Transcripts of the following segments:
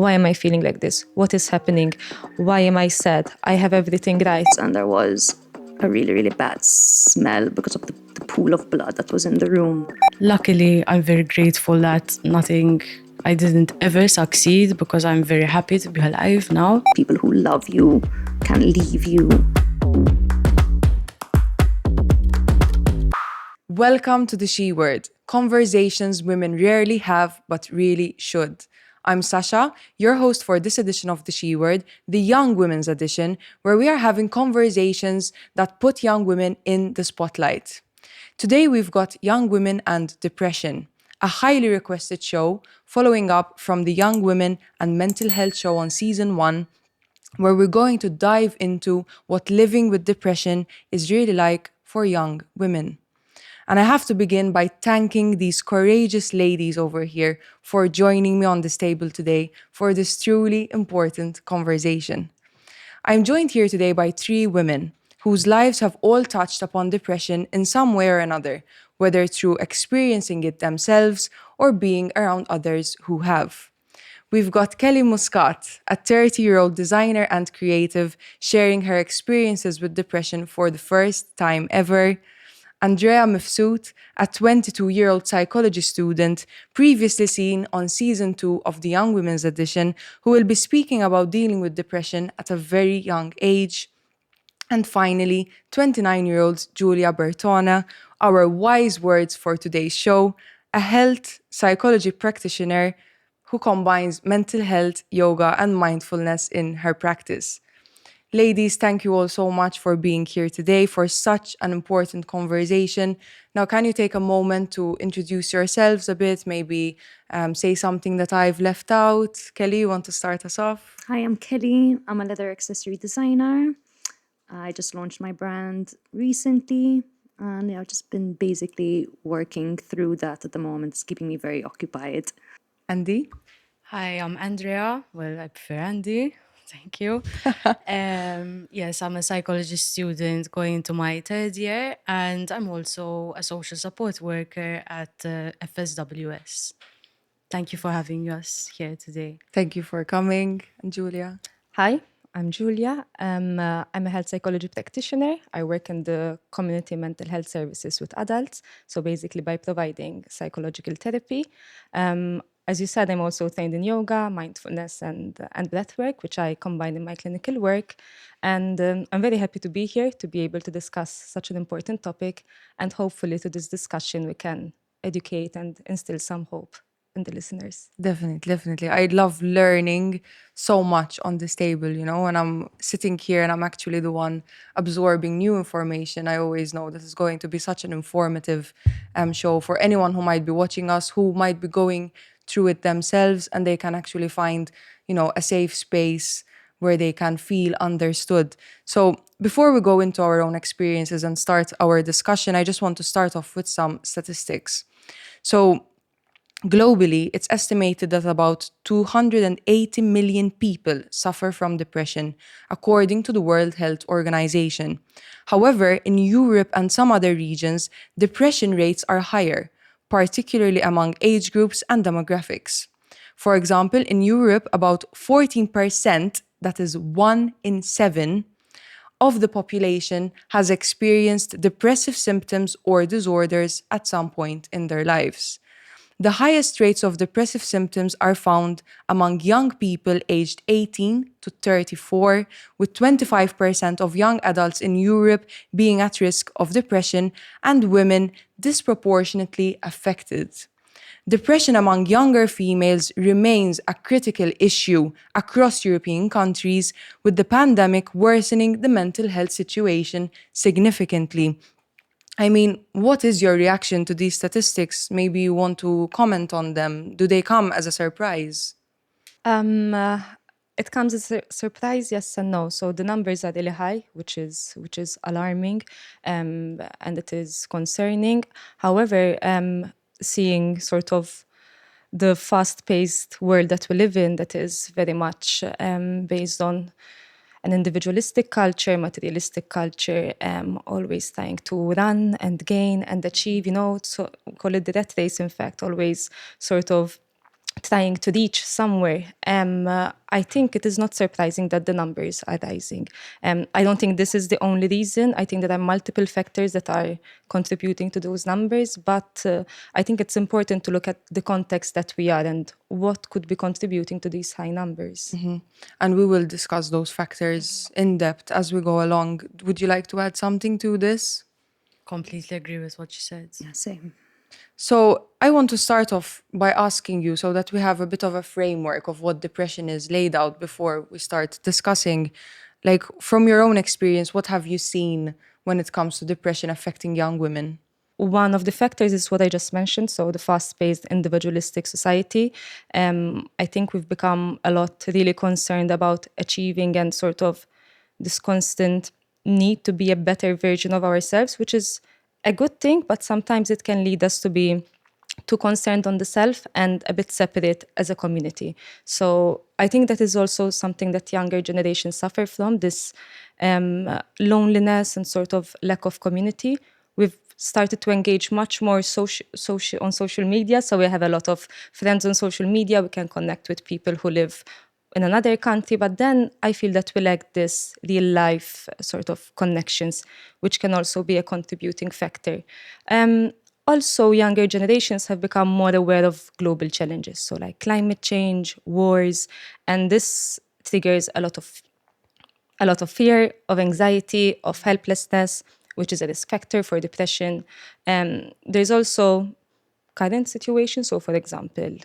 why am I feeling like this? What is happening? Why am I sad? I have everything right. And there was a really, really bad smell because of the pool of blood that was in the room. Luckily, I'm very grateful that I didn't ever succeed, because I'm very happy to be alive now. People who love you can leave you. Welcome to the She Word, conversations women rarely have but really should. I'm Sasha, your host for this edition of the She Word, the Young Women's Edition, where we are having conversations that put young women in the spotlight. Today we've got Young Women and Depression, a highly requested show following up from the Young Women and Mental Health show on season 1, where we're going to dive into what living with depression is really like for young women. And I have to begin by thanking these courageous ladies over here for joining me on this table today for this truly important conversation. I'm joined here today by 3 women whose lives have all touched upon depression in some way or another, whether through experiencing it themselves or being around others who have. We've got Kelly Muscat, a 30-year-old designer and creative, sharing her experiences with depression for the first time ever. Andrea Mifsud, a 22-year-old psychology student, previously seen on season 2 of the Young Women's Edition, who will be speaking about dealing with depression at a very young age. And finally, 29-year-old Julia Bertona, our wise words for today's show, a health psychology practitioner who combines mental health, yoga, and mindfulness in her practice. Ladies, thank you all so much for being here today for such an important conversation. Now, can you take a moment to introduce yourselves a bit, maybe say something that I've left out? Kelly, you want to start us off? Hi, I'm Kelly. I'm a leather accessory designer. I just launched my brand recently, and I've just been basically working through that at the moment. It's keeping me very occupied. Andy? Hi, I'm Andrea. Well, I prefer Andy. Thank you. Yes, I'm a psychology student going into my 3rd year, and I'm also a social support worker at FSWS. Thank you for having us here today. Thank you for coming. And Julia? Hi, I'm Julia. I'm a health psychology practitioner. I work in the community mental health services with adults, so basically by providing psychological therapy. As you said, I'm also trained in yoga, mindfulness, and breathwork, which I combine in my clinical work. And I'm very happy to be here to be able to discuss such an important topic. And hopefully, through this discussion, we can educate and instill some hope in the listeners. Definitely. I love learning so much on this table, and I'm sitting here and I'm actually the one absorbing new information. I always know this is going to be such an informative show for anyone who might be watching us, who might be going through it themselves, and they can actually find, a safe space where they can feel understood. So before we go into our own experiences and start our discussion, I just want to start off with some statistics. So globally, it's estimated that about 280 million people suffer from depression, according to the World Health Organization. However, in Europe and some other regions, depression rates are higher, particularly among age groups and demographics. For example, in Europe, about 14%, that is 1 in 7, of the population has experienced depressive symptoms or disorders at some point in their lives. The highest rates of depressive symptoms are found among young people aged 18 to 34, with 25% of young adults in Europe being at risk of depression and women disproportionately affected. Depression among younger females remains a critical issue across European countries, with the pandemic worsening the mental health situation significantly. I mean, what is your reaction to these statistics? Maybe you want to comment on them. Do they come as a surprise? Um, uh, it comes as a surprise, yes and no. So the numbers are really high, which is alarming, and it is concerning. However, seeing sort of the fast-paced world that we live in, that is very much based on an individualistic culture, materialistic culture, always trying to run and gain and achieve, so call it the rat race, in fact, always sort of trying to reach somewhere. I think it is not surprising that the numbers are rising. I don't think this is the only reason. I think there are multiple factors that are contributing to those numbers, but I think it's important to look at the context that we are and what could be contributing to these high numbers. And we will discuss those factors in depth as we go along. Would you like to add something to this? Completely agree with what you said. Yeah, same. So I want to start off by asking you, so that we have a bit of a framework of what depression is laid out before we start discussing, like from your own experience, what have you seen when it comes to depression affecting young women? One of the factors is what I just mentioned, so the fast-paced individualistic society. I think we've become a lot really concerned about achieving and sort of this constant need to be a better version of ourselves, which is a good thing, but sometimes it can lead us to be too concerned on the self and a bit separate as a community. So I think that is also something that younger generations suffer from, this loneliness and sort of lack of community. We've started to engage much more on social media. So we have a lot of friends on social media. We can connect with people who live in another country, but then I feel that we lack this real life sort of connections, which can also be a contributing factor. Also, younger generations have become more aware of global challenges, so like climate change, wars, and this triggers a lot of fear, of anxiety, of helplessness, which is a risk factor for depression. There's also current situations. So, for example,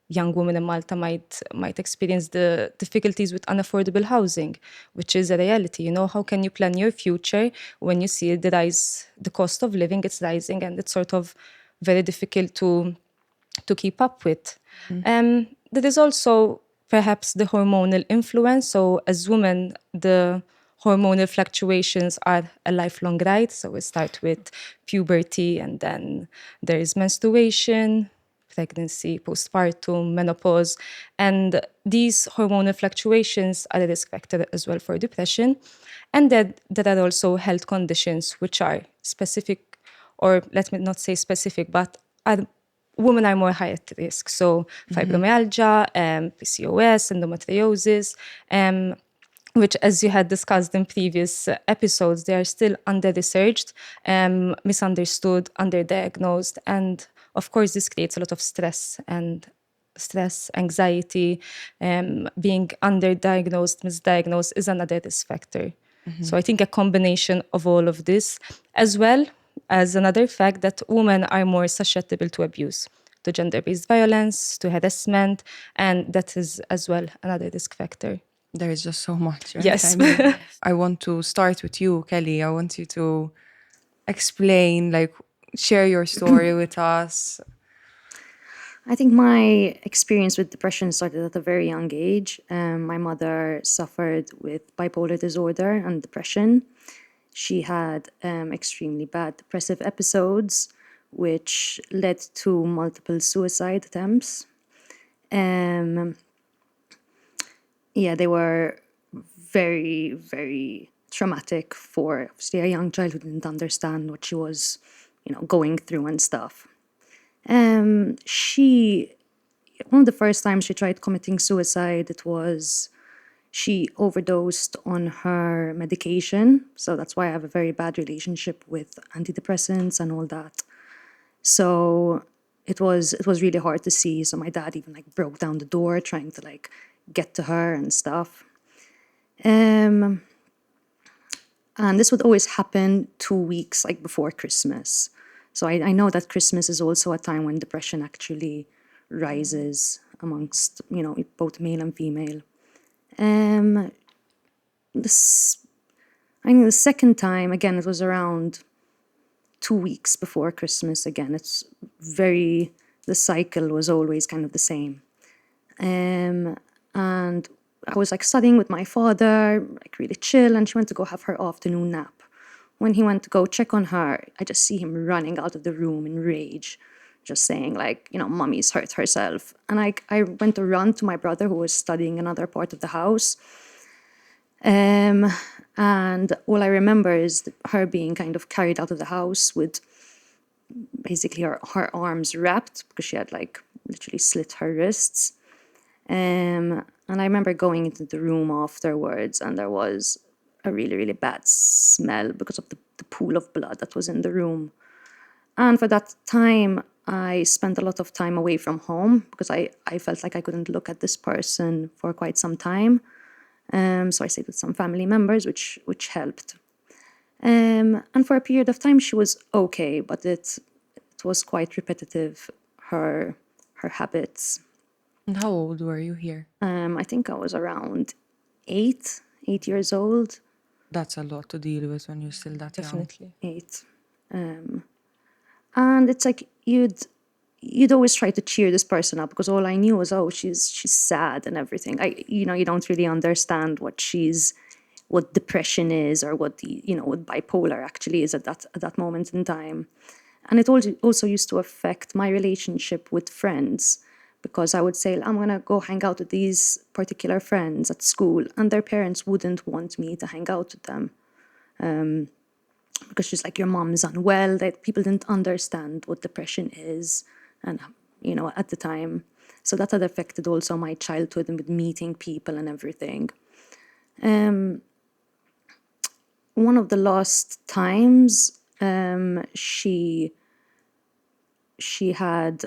young women in Malta might experience the difficulties with unaffordable housing, which is a reality. You know, how can you plan your future when you see the cost of living, it's rising, and it's sort of very difficult to keep up with. There is also perhaps the hormonal influence. So as women, the hormonal fluctuations are a lifelong ride. So we start with puberty, and then there is menstruation, pregnancy, postpartum, menopause. And these hormonal fluctuations are a risk factor as well for depression. And then there are also health conditions which are specific, or let me not say specific, but women are more high at risk. So fibromyalgia, PCOS, endometriosis, which, as you had discussed in previous episodes, they are still under-researched, misunderstood, underdiagnosed, and of course, this creates a lot of stress, anxiety. Being underdiagnosed, misdiagnosed is another risk factor. So I think a combination of all of this, as well as another fact that women are more susceptible to abuse, to gender-based violence, to harassment, and that is as well another risk factor. There is just so much, right? Yes. I mean, I want to start with you, Kelly. I want you to explain, like, share your story with us. I think my experience with depression started at a very young age. My mother suffered with bipolar disorder and depression. She had extremely bad depressive episodes, which led to multiple suicide attempts. They were very, very traumatic for obviously a young child who didn't understand what she was, going through and stuff. One of the first times she tried committing suicide, she overdosed on her medication. So that's why I have a very bad relationship with antidepressants and all that. So it was really hard to see. So my dad even broke down the door trying to get to her and stuff. And this would always happen 2 weeks before Christmas. So I know that Christmas is also a time when depression actually rises amongst, both male and female. The second time, again, it was around 2 weeks before Christmas. Again, the cycle was always kind of the same. And I was studying with my father, really chill, and she went to go have her afternoon nap. When he went to go check on her, I just see him running out of the room in rage, just saying mommy's hurt herself. And I went to run to my brother who was studying another part of the house. And all I remember is her being kind of carried out of the house with basically her arms wrapped because she had like literally slit her wrists. And I remember going into the room afterwards, and there was a really, really bad smell because of the pool of blood that was in the room. And for that time, I spent a lot of time away from home because I felt like I couldn't look at this person for quite some time. So I stayed with some family members, which helped. And for a period of time, she was okay, but it was quite repetitive, her habits. And how old were you here? I think I was around 8 years old. That's a lot to deal with when you're still that young. Definitely. 8. And it's like you'd always try to cheer this person up because all I knew was, oh, she's sad and everything. You don't really understand what depression is or what what bipolar actually is at that moment in time. And it also used to affect my relationship with friends because I would say, I'm going to go hang out with these particular friends at school, and their parents wouldn't want me to hang out with them. Because she's like, your mom's unwell, that people didn't understand what depression is, and at the time. So that had affected also my childhood and with meeting people and everything. One of the last times she had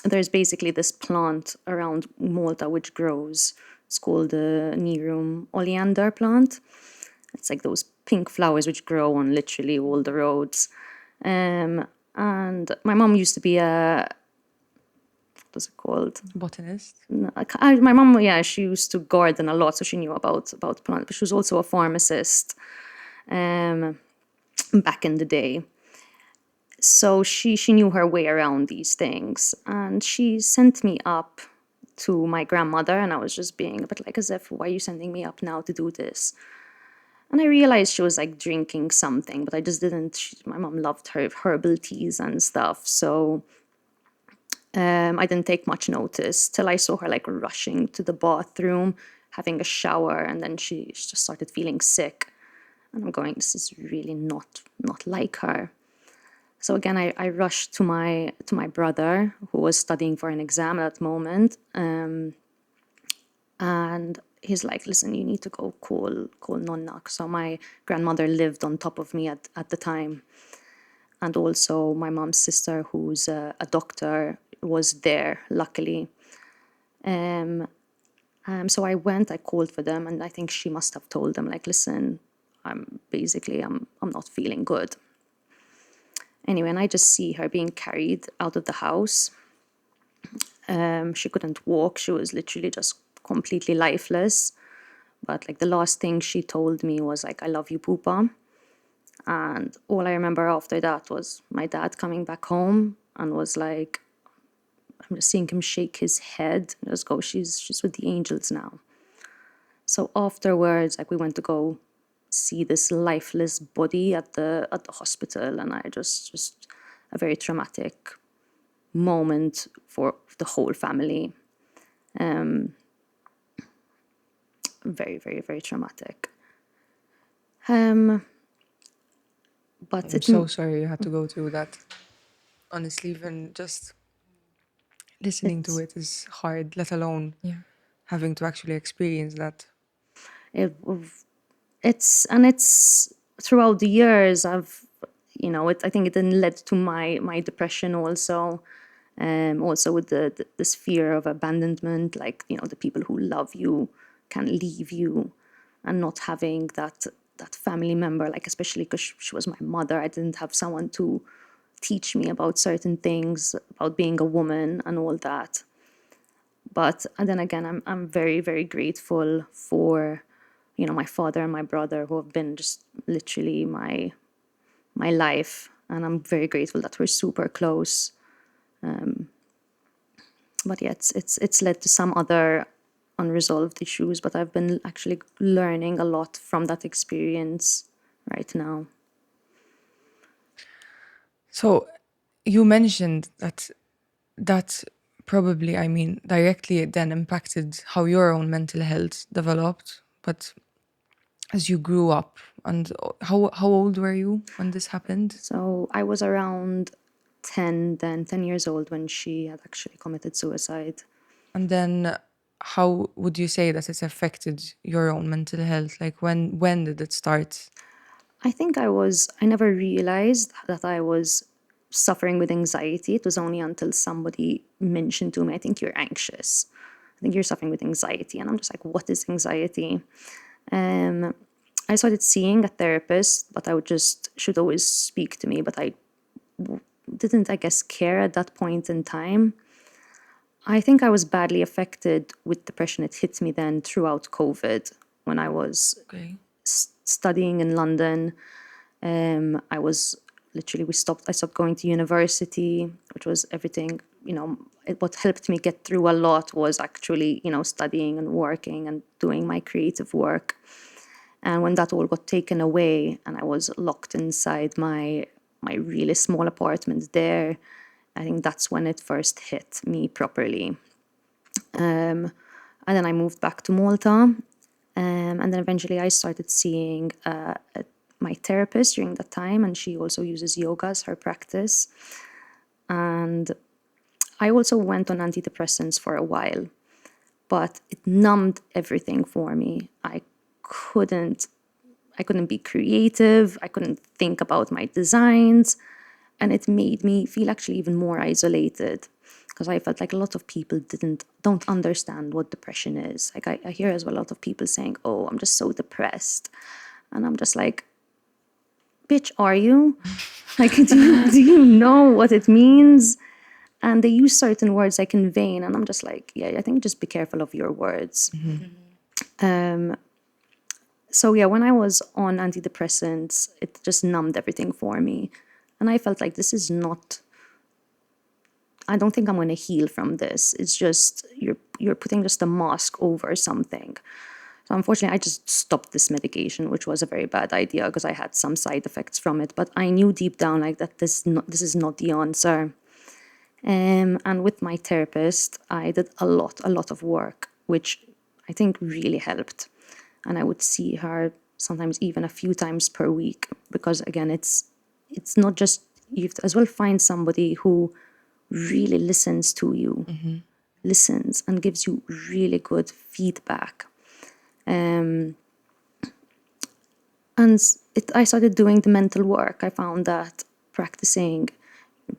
there's basically this plant around Malta which grows. It's called the Nerum oleander plant. It's like those pink flowers which grow on literally all the roads. And my mom used to be what is it called? Botanist? My mom, yeah, she used to garden a lot, so she knew about plants. But she was also a pharmacist back in the day. So she knew her way around these things. And she sent me up to my grandmother, and I was just being a bit like, as if, why are you sending me up now to do this? And I realized she was like drinking something, but I just didn't. My mom loved her herbal teas and stuff. So I didn't take much notice till I saw her like rushing to the bathroom, having a shower, and then she just started feeling sick. And I'm going, this is really not like her. So again, I rushed to my brother, who was studying for an exam at that moment, and he's like, listen, you need to go call Nonna. So my grandmother lived on top of me at the time. And also my mom's sister, who's a doctor, was there, luckily. So I went, I called for them, and I think she must have told them, like, listen, I'm not feeling good. Anyway, and I just see her being carried out of the house. She couldn't walk. She was literally just completely lifeless. But like the last thing she told me was like, I love you, Poopa. And all I remember after that was my dad coming back home and was like, I'm just seeing him shake his head and just go, she's with the angels now. So afterwards, like we went to go see this lifeless body at the hospital, and I just a very traumatic moment for the whole family. Very, very, very traumatic. But I'm so sorry you had to go through that. Honestly, even just listening to it is hard, let alone having to actually experience that. It's throughout the years I've I think it then led to my depression also. Also with this fear of abandonment, like the people who love you can leave you, and not having that family member, like especially because she was my mother. I didn't have someone to teach me about certain things, about being a woman and all that. But and then again, I'm very, very grateful for my father and my brother, who have been just literally my life, and I'm very grateful that we're super close. But yeah, it's led to some other unresolved issues, but I've been actually learning a lot from that experience right now. So you mentioned that probably, I mean, directly it then impacted how your own mental health developed. But as you grew up? And how old were you when this happened? So I was around 10 years old when she had actually committed suicide. And then how would you say that it's affected your own mental health? Like when did it start? I think I never realized that I was suffering with anxiety. It was only until somebody mentioned to me, I think you're anxious. I think you're suffering with anxiety. And I'm just like, what is anxiety? I started seeing a therapist, but should always speak to me, but I didn't, I guess, care at that point in time. I think I was badly affected with depression. It hit me then throughout COVID when I was Okay. studying in London. I was literally, I stopped going to university, which was everything, what helped me get through a lot was actually, studying and working and doing my creative work. And when that all got taken away and I was locked inside my really small apartment there, I think that's when it first hit me properly. And then I moved back to Malta. And then eventually I started seeing my therapist during that time, and she also uses yoga as her practice. And I also went on antidepressants for a while, but it numbed everything for me. I couldn't be creative. I couldn't think about my designs. And it made me feel actually even more isolated because I felt like a lot of people don't understand what depression is. Like I hear as well a lot of people saying, oh, I'm just so depressed. And I'm just like, bitch, are you? Like, do you know what it means? And they use certain words like in vain. And I'm just like, yeah, I think just be careful of your words. So yeah, when I was on antidepressants, it just numbed everything for me. And I felt like I don't think I'm going to heal from this. It's just, you're putting just a mask over something. So unfortunately, I just stopped this medication, which was a very bad idea because I had some side effects from it. But I knew deep down like that this is not the answer. And with my therapist, I did a lot of work, which I think really helped. And I would see her sometimes even a few times per week because, again, it's not just, you have to as well find somebody who really listens to you, listens and gives you really good feedback. And I started doing the mental work. I found that practicing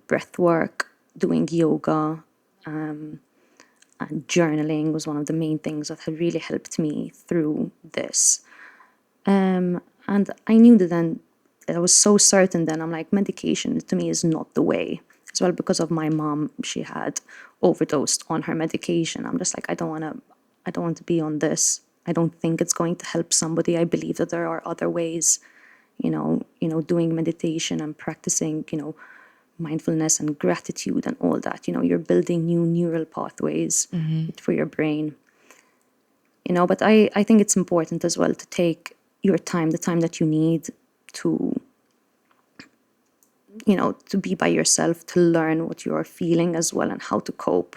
breath work, doing yoga, and journaling was one of the main things that had really helped me through this. And I knew that then, I was so certain then, I'm like, medication to me is not the way. As well, because of my mom, she had overdosed on her medication. I'm just like, I don't want to be on this. I don't think it's going to help somebody. I believe that there are other ways, doing meditation and practicing, mindfulness and gratitude and all that. You're building new neural pathways for your brain. But I think it's important as well to take your time, the time that you need to be by yourself, to learn what you're feeling as well and how to cope.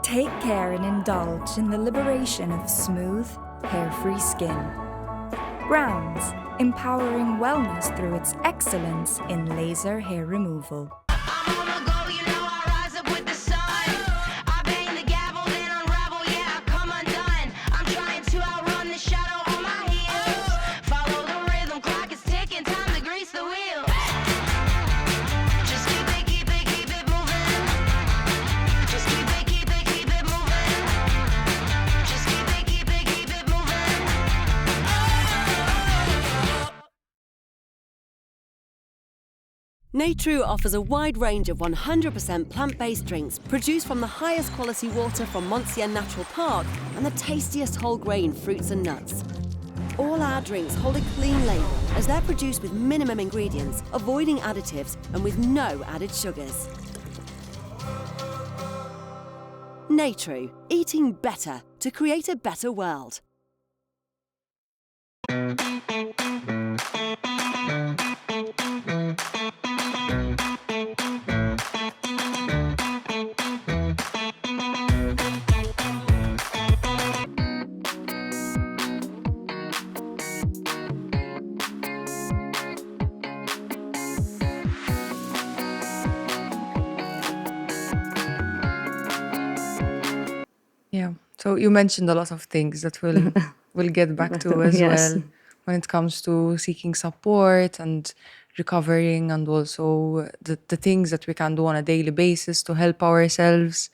Take care and indulge in the liberation of smooth, hair-free skin. Browns, empowering wellness through its excellence in laser hair removal. Natru offers a wide range of 100% plant-based drinks produced from the highest quality water from Monsieur Natural Park and the tastiest whole grain fruits and nuts. All our drinks hold a clean label as they're produced with minimum ingredients, avoiding additives and with no added sugars. Natru, eating better to create a better world. So you mentioned a lot of things that we'll get back to as Yes. well when it comes to seeking support and recovering, and also the things that we can do on a daily basis to help ourselves.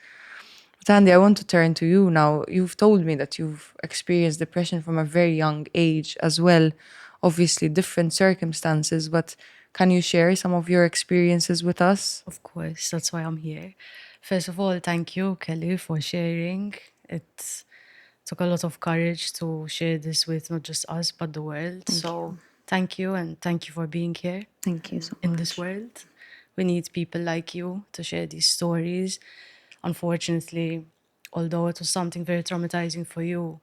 But Andy, I want to turn to you now. You've told me that you've experienced depression from a very young age as well. Obviously, different circumstances, but can you share some of your experiences with us? Of course, that's why I'm here. First of all, thank you, Kelly, for sharing. It took a lot of courage to share this with not just us, but the world. So thank you, and thank you for being here Thank you so in much. this world. We need people like you to share these stories. Unfortunately, although it was something very traumatizing for you,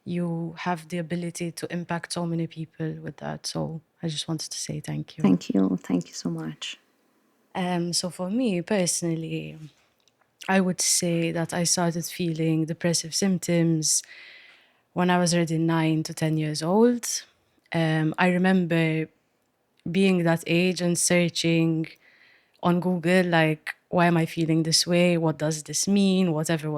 you have the ability to impact so many people with that. So I just wanted to say thank you. Thank you. Thank you so much. So for me personally, I would say that I started feeling depressive symptoms when I was already 9 to 10 years old. I remember being that age and searching on Google, like, why am I feeling this way? What does this mean? Whatever.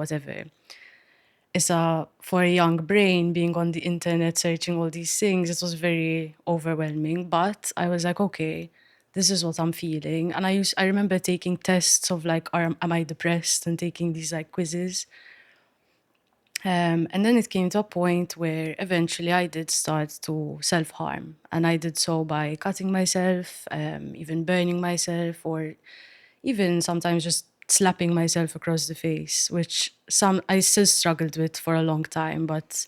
For a young brain, being on the internet, searching all these things, it was very overwhelming. But I was like, okay, this is what I'm feeling. And I remember taking tests of like, am I depressed? And taking these like quizzes. And then it came to a point where eventually I did start to self-harm. And I did so by cutting myself, even burning myself, or even sometimes just slapping myself across the face, which I still struggled with for a long time. But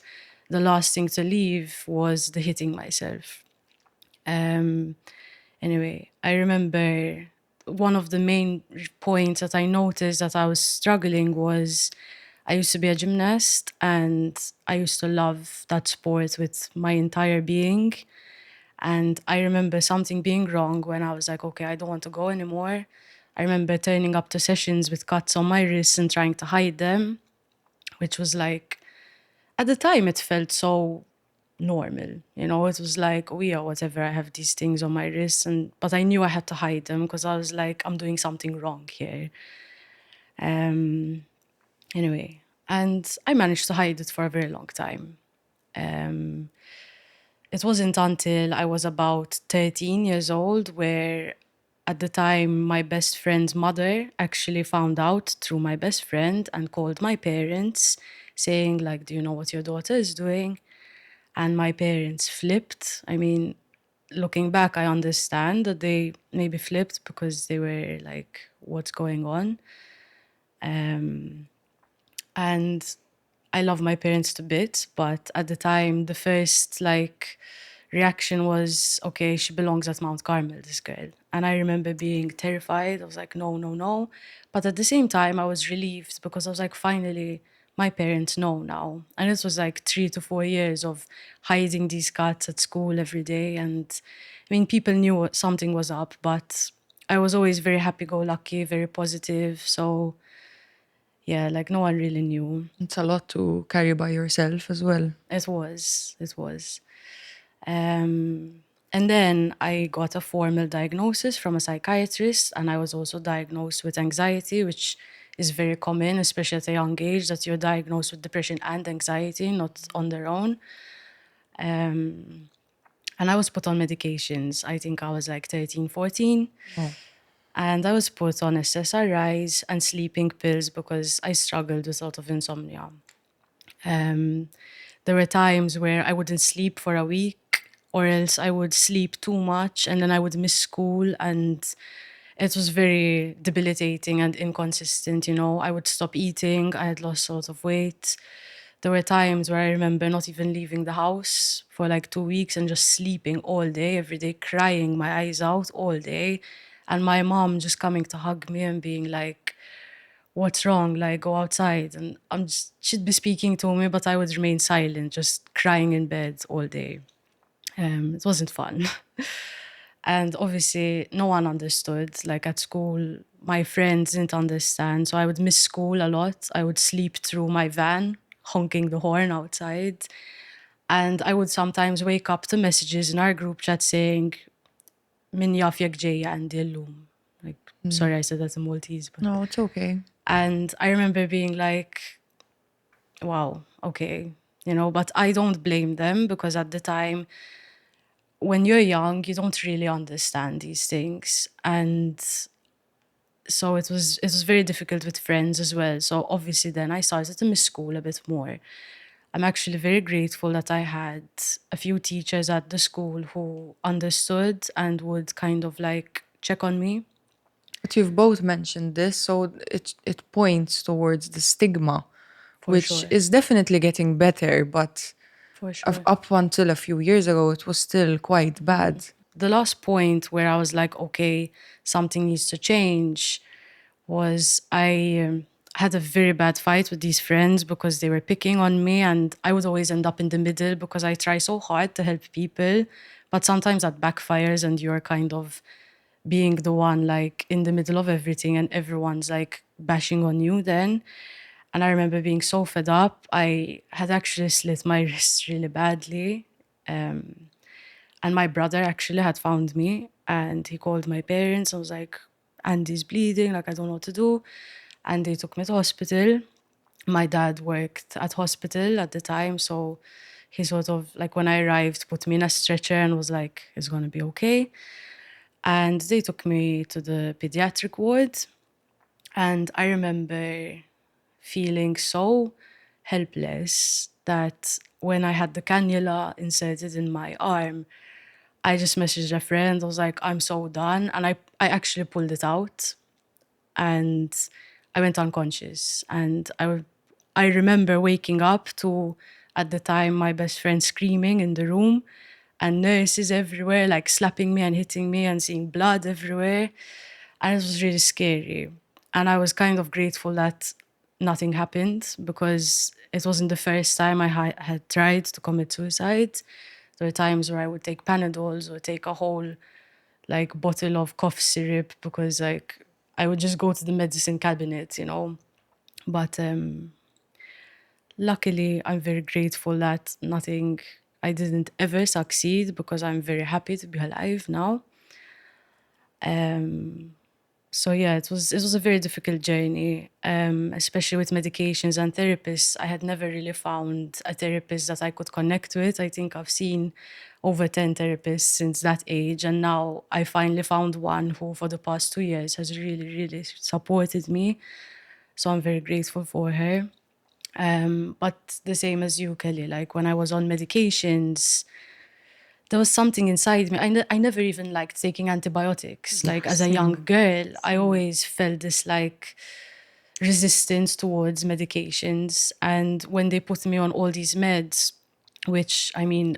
the last thing to leave was the hitting myself. Anyway, I remember one of the main points that I noticed that I was struggling was I used to be a gymnast and I used to love that sport with my entire being. And I remember something being wrong when I was like, okay, I don't want to go anymore. I remember turning up to sessions with cuts on my wrists and trying to hide them, which was like, at the time, it felt so normal. It was like, oh yeah, whatever, I have these things on my wrists. But I knew I had to hide them because I was like, I'm doing something wrong here. Anyway, and I managed to hide it for a very long time. It wasn't until I was about 13 years old where at the time my best friend's mother actually found out through my best friend and called my parents saying like, do you know what your daughter is doing? And my parents flipped. I mean, looking back, I understand that they maybe flipped because they were like, what's going on? And I love my parents to bits, but at the time, the first reaction was, okay, she belongs at Mount Carmel, this girl. And I remember being terrified. I was like, no, no, no. But at the same time, I was relieved because I was like, finally, my parents know now. And it was like 3 to 4 years of hiding these cuts at school every day. And I mean, people knew something was up, but I was always very happy-go-lucky, very positive. So yeah, like no one really knew. It's a lot to carry by yourself as well. It was. And then I got a formal diagnosis from a psychiatrist, and I was also diagnosed with anxiety, which is very common, especially at a young age, that you're diagnosed with depression and anxiety, not on their own. And I was put on medications. I think I was like 13, 14. Oh. And I was put on SSRIs and sleeping pills because I struggled with a lot of insomnia. There were times where I wouldn't sleep for a week, or else I would sleep too much and then I would miss school, and it was very debilitating and inconsistent. I would stop eating. I had lost a lot of weight. There were times where I remember not even leaving the house for like 2 weeks and just sleeping all day, every day, crying my eyes out all day. And my mom just coming to hug me and being like, what's wrong? Like, go outside. And she'd be speaking to me, but I would remain silent, just crying in bed all day. It wasn't fun. And obviously, no one understood. Like at school, my friends didn't understand. So I would miss school a lot. I would sleep through my van, honking the horn outside. And I would sometimes wake up to messages in our group chat saying, Min jaf jek ġejja għandi llum. Like, sorry, I said that in Maltese. But... No, it's okay. And I remember being like, wow, okay, you know, but I don't blame them because at the time, when you're young, you don't really understand these things. And so it was very difficult with friends as well. So obviously then I started to miss school a bit more. I'm actually very grateful that I had a few teachers at the school who understood and would kind of like check on me. But you've both mentioned this, so it points towards the stigma, For which sure. is definitely getting better, but For sure. up until a few years ago, it was still quite bad. The last point where I was like, okay, something needs to change was I had a very bad fight with these friends because they were picking on me, and I would always end up in the middle because I try so hard to help people, but sometimes that backfires and you're kind of being the one like in the middle of everything and everyone's like bashing on you then. And I remember being so fed up. I had actually slit my wrist really badly. And my brother actually had found me and he called my parents. I was like, Andy's bleeding, like I don't know what to do. And they took me to hospital. My dad worked at hospital at the time, so he sort of like when I arrived put me in a stretcher and was like, it's gonna be okay. And they took me to the pediatric ward. And I remember feeling so helpless that when I had the cannula inserted in my arm, I just messaged a friend. I was like, I'm so done. And I actually pulled it out and I went unconscious. And I remember waking up to, at the time, my best friend screaming in the room and nurses everywhere, like slapping me and hitting me and seeing blood everywhere. And it was really scary. And I was kind of grateful that nothing happened because it wasn't the first time I had tried to commit suicide. There were times where I would take Panadols or take a whole like bottle of cough syrup because like I would just go to the medicine cabinet, you know. But luckily, I'm very grateful that I didn't ever succeed because I'm very happy to be alive now. So yeah, it was a very difficult journey, especially with medications and therapists. I had never really found a therapist that I could connect with. I think I've seen over 10 therapists since that age, and now I finally found one who, for the past 2 years, has really, really supported me. So I'm very grateful for her. But the same as you, Kelly, like when I was on medications, there was something inside me. I never even liked taking antibiotics. Like as a young girl, I always felt this like resistance towards medications. And when they put me on all these meds, which I mean,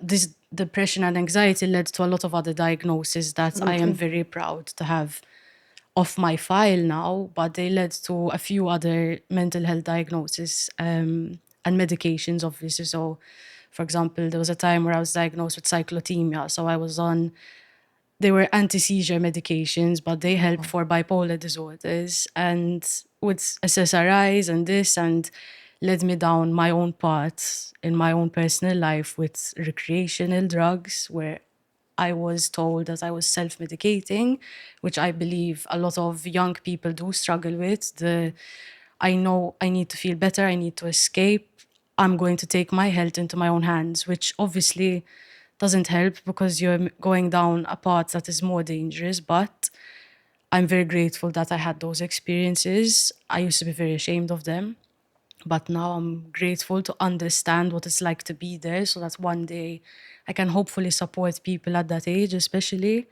this depression and anxiety led to a lot of other diagnoses that I am very proud to have off my file now, but they led to a few other mental health diagnoses and medications, obviously. So, for example, there was a time where I was diagnosed with cyclothymia. So they were anti-seizure medications, but they help for bipolar disorders. And with SSRIs and this, and led me down my own path in my own personal life with recreational drugs, where I was told that I was self-medicating, which I believe a lot of young people do struggle with. I know I need to feel better, I need to escape, I'm going to take my health into my own hands, which obviously doesn't help because you're going down a path that is more dangerous. But I'm very grateful that I had those experiences. I used to be very ashamed of them. But now I'm grateful to understand what it's like to be there so that one day I can hopefully support people at that age, especially.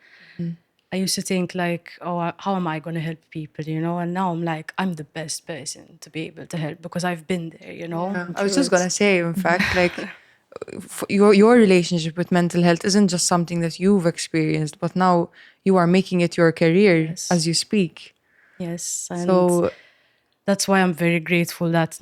I used to think like, oh, how am I going to help people, you know? And now I'm like, I'm the best person to be able to help because I've been there, you know? Yeah, I was just gonna say, in fact, like your relationship with mental health isn't just something that you've experienced, but now you are making it your career Yes. as you speak. Yes. And So that's why I'm very grateful that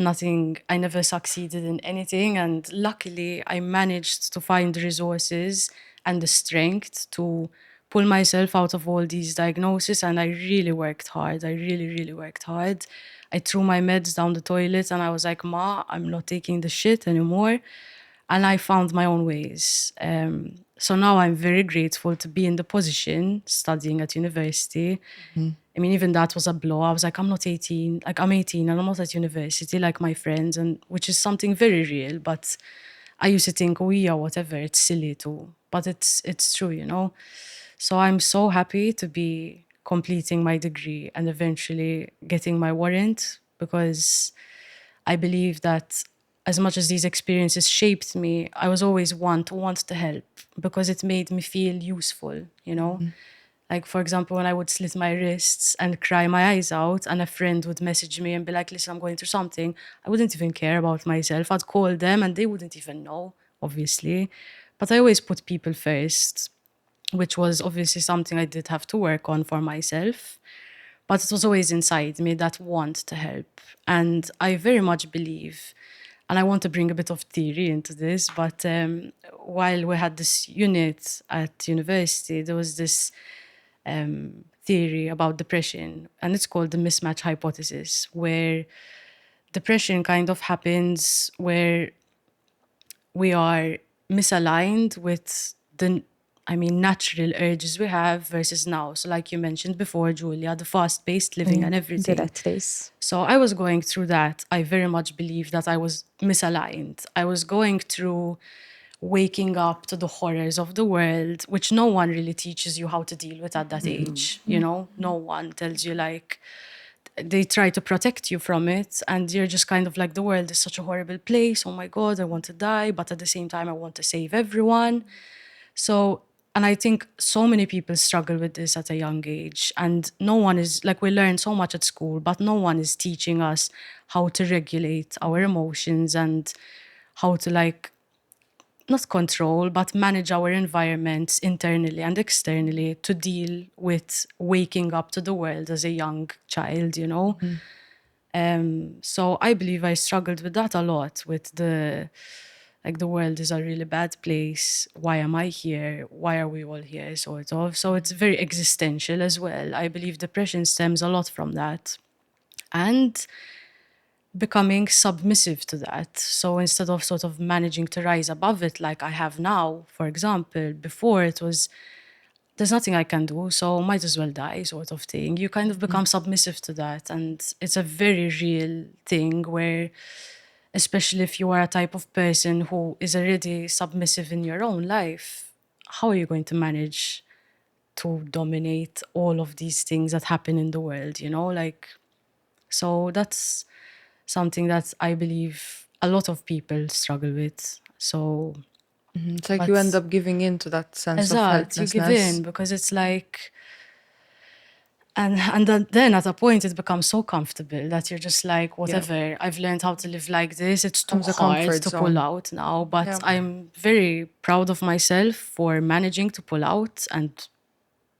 I never succeeded in anything. And luckily, I managed to find the resources and the strength to pull myself out of all these diagnoses. And I really worked hard. I really, really worked hard. I threw my meds down the toilet and I was like, Ma, I'm not taking the shit anymore. And I found my own ways. So now I'm very grateful to be in the position studying at university. I mean, even that was a blow. I was like, I'm not 18. Like, I'm 18 and I'm not at university like my friends, and which is something very real. But I used to think, oh yeah, whatever, it's silly too. But it's true, you know? So I'm so happy to be completing my degree and eventually getting my warrant, because I believe that as much as these experiences shaped me, I was always one to want to help because it made me feel useful, you know? Like, for example, when I would slit my wrists and cry my eyes out, and a friend would message me and be like, listen, I'm going through something, I wouldn't even care about myself. I'd call them and they wouldn't even know, obviously. But I always put people first, which was obviously something I did have to work on for myself. But it was always inside me, that want to help. And I very much believe, and I want to bring a bit of theory into this, but while we had this unit at university, there was this theory about depression, and it's called the mismatch hypothesis, where depression kind of happens where we are misaligned with the natural urges we have versus now. So like you mentioned before, Julia, the fast-paced living and The everything. rat race. So I was going through that. I very much believe that I was misaligned. I was going through waking up to the horrors of the world, which no one really teaches you how to deal with at that age. You know, no one tells you, like, they try to protect you from it, and you're just kind of like, the world is such a horrible place. Oh my God, I want to die. But at the same time, I want to save everyone. So, and I think so many people struggle with this at a young age. And no one is, like, we learn so much at school, but no one is teaching us how to regulate our emotions and how to, like, not control, but manage our environments internally and externally to deal with waking up to the world as a young child, you know? So I believe I struggled with that a lot, with the world is a really bad place. Why am I here? Why are we all here? Sort of. So it's very existential as well. I believe depression stems a lot from that. And becoming submissive to that. So instead of sort of managing to rise above it like I have now, for example, before it was, there's nothing I can do, so might as well die, sort of thing. You kind of become submissive to that. And it's a very real thing where, especially if you are a type of person who is already submissive in your own life, how are you going to manage to dominate all of these things that happen in the world, you know? Like, so that's something that I believe a lot of people struggle with. So It's like you end up giving in to that sense of exactly, you helplessness. give in because it's like, and then at a point it becomes so comfortable that you're just like, whatever, I've learned how to live like this. It's too Becomes a hard comfort to zone. pull out now, but I'm very proud of myself for managing to pull out. And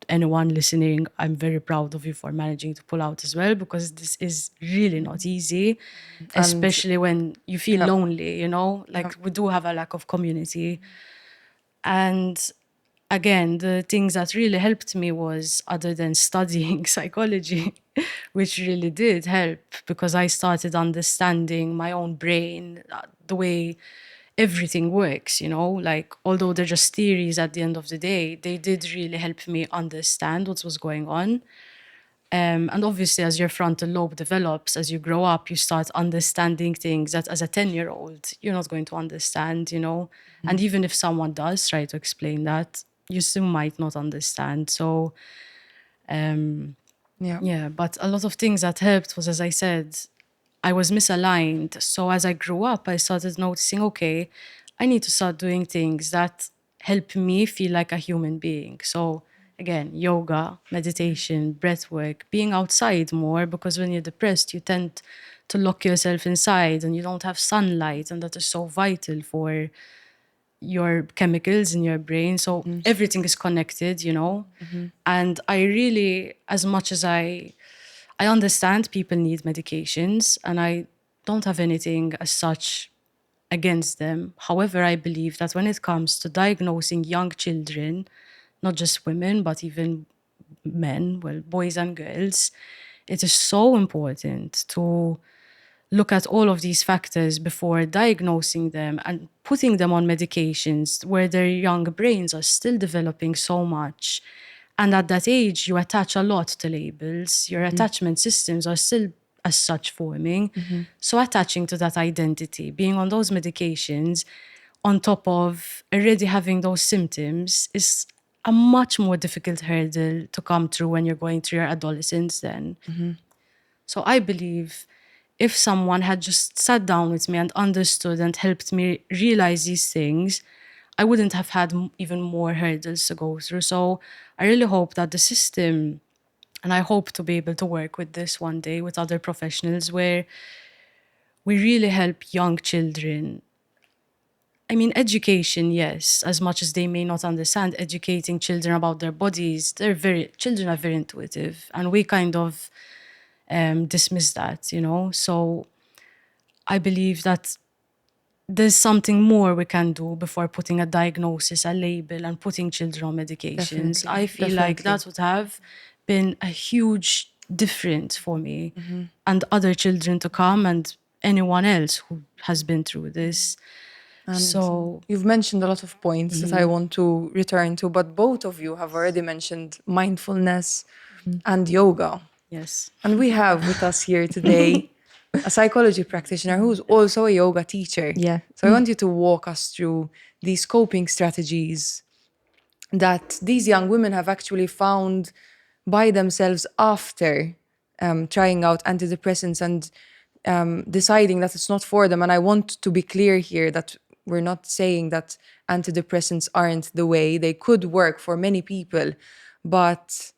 anyone listening, I'm very proud of you for managing to pull out as well, because this is really not easy, especially when you feel lonely, you know, like we do have a lack of community. And again, the things that really helped me was, other than studying psychology, which really did help, because I started understanding my own brain, the way everything works, you know, like, although they're just theories at the end of the day, they did really help me understand what was going on. And obviously, as your frontal lobe develops, as you grow up, you start understanding things that as a 10-year-old, you're not going to understand, you know? And even if someone does try to explain that, you still might not understand. So, yeah, but a lot of things that helped was, as I said, I was misaligned. So as I grew up, I started noticing, okay, I need to start doing things that help me feel like a human being. So again, yoga, meditation, breath work, being outside more, because when you're depressed, you tend to lock yourself inside and you don't have sunlight, and that is so vital for your chemicals in your brain. So everything is connected, you know? And I really, as much as I understand people need medications, and I don't have anything as such against them. However, I believe that when it comes to diagnosing young children, not just women, but even men, well, boys and girls, it is so important to look at all of these factors before diagnosing them and putting them on medications where their young brains are still developing so much. And at that age, you attach a lot to labels. Your attachment systems are still as such forming. So attaching to that identity, being on those medications on top of already having those symptoms is a much more difficult hurdle to come through when you're going through your adolescence then. So I believe if someone had just sat down with me and understood and helped me realize these things, I wouldn't have had even more hurdles to go through. So I really hope that the system, and I hope to be able to work with this one day with other professionals, where we really help young children. I mean, education, yes, as much as they may not understand, educating children about their bodies, children are very intuitive, and we kind of dismiss that, you know? So I believe that there's something more we can do before putting a diagnosis, a label, and putting children on medications. Definitely, I feel like that would have been a huge difference for me and other children to come and anyone else who has been through this. So You've mentioned a lot of points that I want to return to, but both of you have already mentioned mindfulness and yoga. yes. And we have with us here today a psychology practitioner who's also a yoga teacher. Yeah. So I want you to walk us through these coping strategies that these young women have actually found by themselves after trying out antidepressants and deciding that it's not for them. And I want to be clear here that we're not saying that antidepressants aren't the way. They could work for many people, but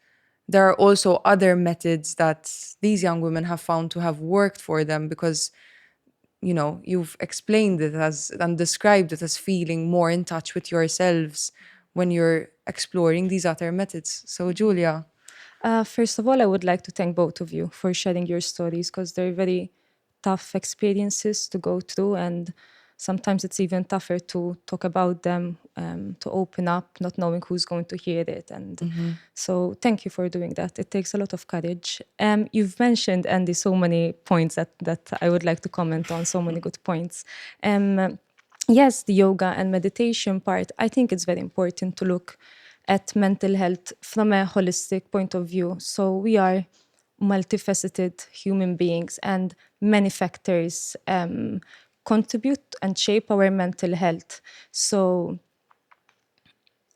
there are also other methods that these young women have found to have worked for them because, you know, you've explained it as and described it as feeling more in touch with yourselves when you're exploring these other methods. So, Julia. First of all, I would like to thank both of you for sharing your stories because they're very tough experiences to go through, and sometimes it's even tougher to talk about them, to open up, not knowing who's going to hear it. And so thank you for doing that. It takes a lot of courage. You've mentioned, Andy, so many points that I would like to comment on, so many good points. Yes, the yoga and meditation part, I think it's very important to look at mental health from a holistic point of view. So we are multifaceted human beings, and many factors contribute and shape our mental health. So,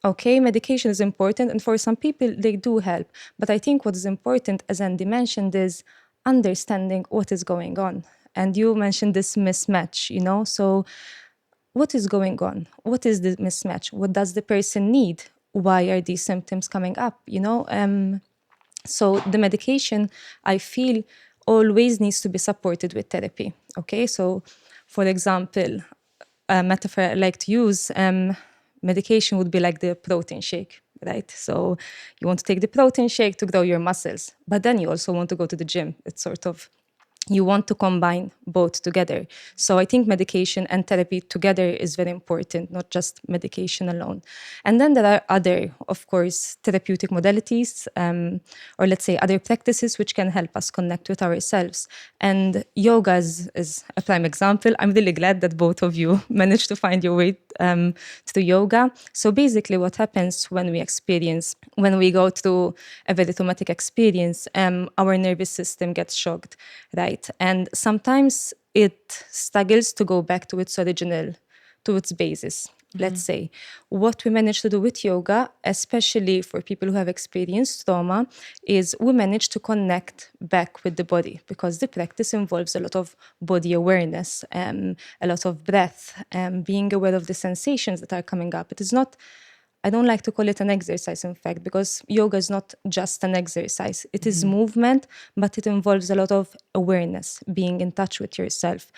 okay, medication is important, and for some people, they do help. But I think what is important, as Andy mentioned, is understanding what is going on. And you mentioned this mismatch, you know? So, what is going on? What is the mismatch? What does the person need? Why are these symptoms coming up? You know, so the medication, I feel, always needs to be supported with therapy. Okay, so for example, a metaphor I like to use, medication would be like the protein shake, right? So you want to take the protein shake to grow your muscles, but then you also want to go to the gym. It's sort of, you want to combine both together. So I think medication and therapy together is very important, not just medication alone. And then there are other, of course, therapeutic modalities, or let's say other practices which can help us connect with ourselves. And yoga is a prime example. I'm really glad that both of you managed to find your way to yoga. So basically what happens when we go through a very traumatic experience, our nervous system gets shocked, right? And sometimes it struggles to go back to its basis. Let's say what we manage to do with yoga, especially for people who have experienced trauma, is we manage to connect back with the body because the practice involves a lot of body awareness, a lot of breath, being aware of the sensations that are coming up. It is not, I don't like to call it an exercise, in fact, because yoga is not just an exercise. It is movement, but it involves a lot of awareness, being in touch with yourself,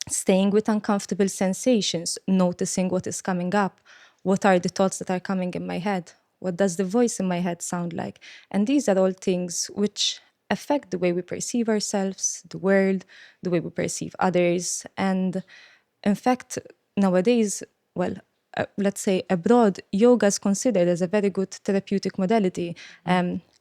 staying with uncomfortable sensations, noticing what is coming up. What are the thoughts that are coming in my head? What does the voice in my head sound like? And these are all things which affect the way we perceive ourselves, the world, the way we perceive others. And in fact, nowadays, well, let's say, abroad, yoga is considered as a very good therapeutic modality,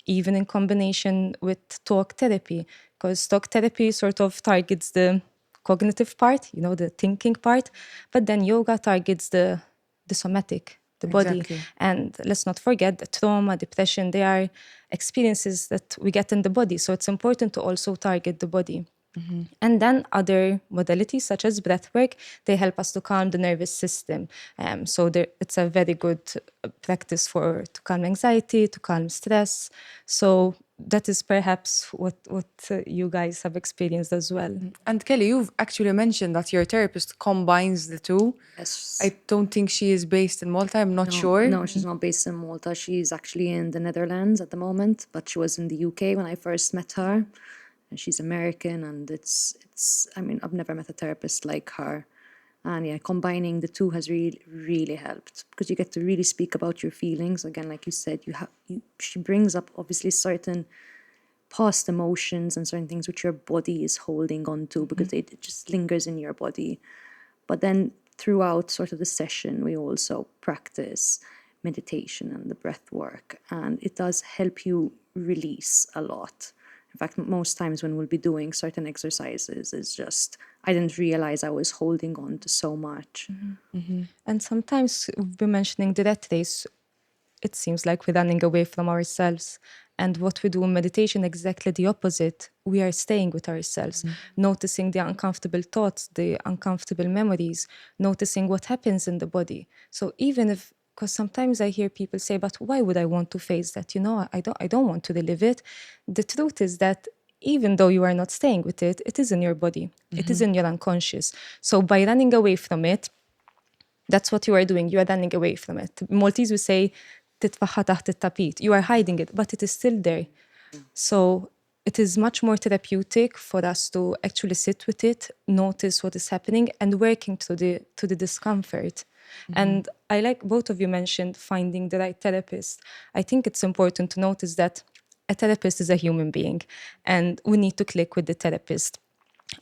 even in combination with talk therapy, because talk therapy sort of targets the cognitive part, the thinking part, but then yoga targets the somatic, the body. Exactly. And let's not forget that trauma, depression, they are experiences that we get in the body. So it's important to also target the body. And then other modalities such as breathwork, they help us to calm the nervous system. So it's a very good practice to calm anxiety, to calm stress. So that is perhaps what you guys have experienced as well. And Kelly, you've actually mentioned that your therapist combines the two. Yes. I don't think she is based in Malta. I'm not No, sure. No, she's not based in Malta. She's actually in the Netherlands at the moment, but she was in the UK when I first met her. And she's American, and I mean, I've never met a therapist like her. And yeah, combining the two has really, really helped, because you get to really speak about your feelings. Again, like you said, she brings up obviously certain past emotions and certain things which your body is holding on to, because it just lingers in your body. But then throughout sort of the session, we also practice meditation and the breath work, and it does help you release a lot. In fact, most times when we'll be doing certain exercises, it's just, I didn't realize I was holding on to so much. And sometimes we've been mentioning the rat race. It seems like we're running away from ourselves. And what we do in meditation, exactly the opposite. We are staying with ourselves, noticing the uncomfortable thoughts, the uncomfortable memories, noticing what happens in the body. So even if, because sometimes I hear people say, but why would I want to face that? I don't want to relive it. The truth is that even though you are not staying with it, it is in your body. It is in your unconscious. So by running away from it, that's what you are doing. You are running away from it. Maltese would say, "Titfaħħa taħt it-tapit." You are hiding it, but it is still there. So it is much more therapeutic for us to actually sit with it, notice what is happening, and working to the discomfort. And I like both of you mentioned finding the right therapist. I think it's important to notice that a therapist is a human being, and we need to click with the therapist.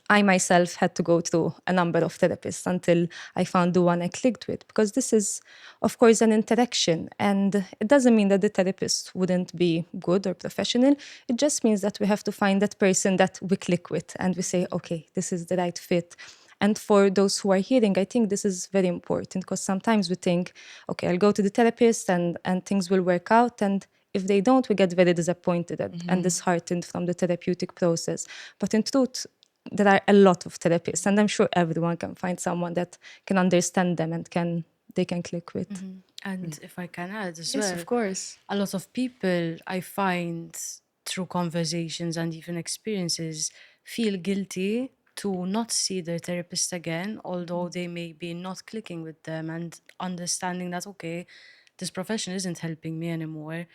I myself had to go through a number of therapists until I found the one I clicked with, because this is, of course, an interaction. And it doesn't mean that the therapist wouldn't be good or professional. It just means that we have to find that person that we click with and we say, okay, this is the right fit. And for those who are hearing, I think this is very important, because sometimes we think, okay, I'll go to the therapist and things will work out. And if they don't, we get very disappointed and disheartened from the therapeutic process. But in truth, there are a lot of therapists, and I'm sure everyone can find someone that can understand them and they can click with. And if I can add as Yes, well, of course. a lot of people I find through conversations and even experiences feel guilty to not see their therapist again, although they may be not clicking with them, and understanding that, okay, this profession isn't helping me anymore.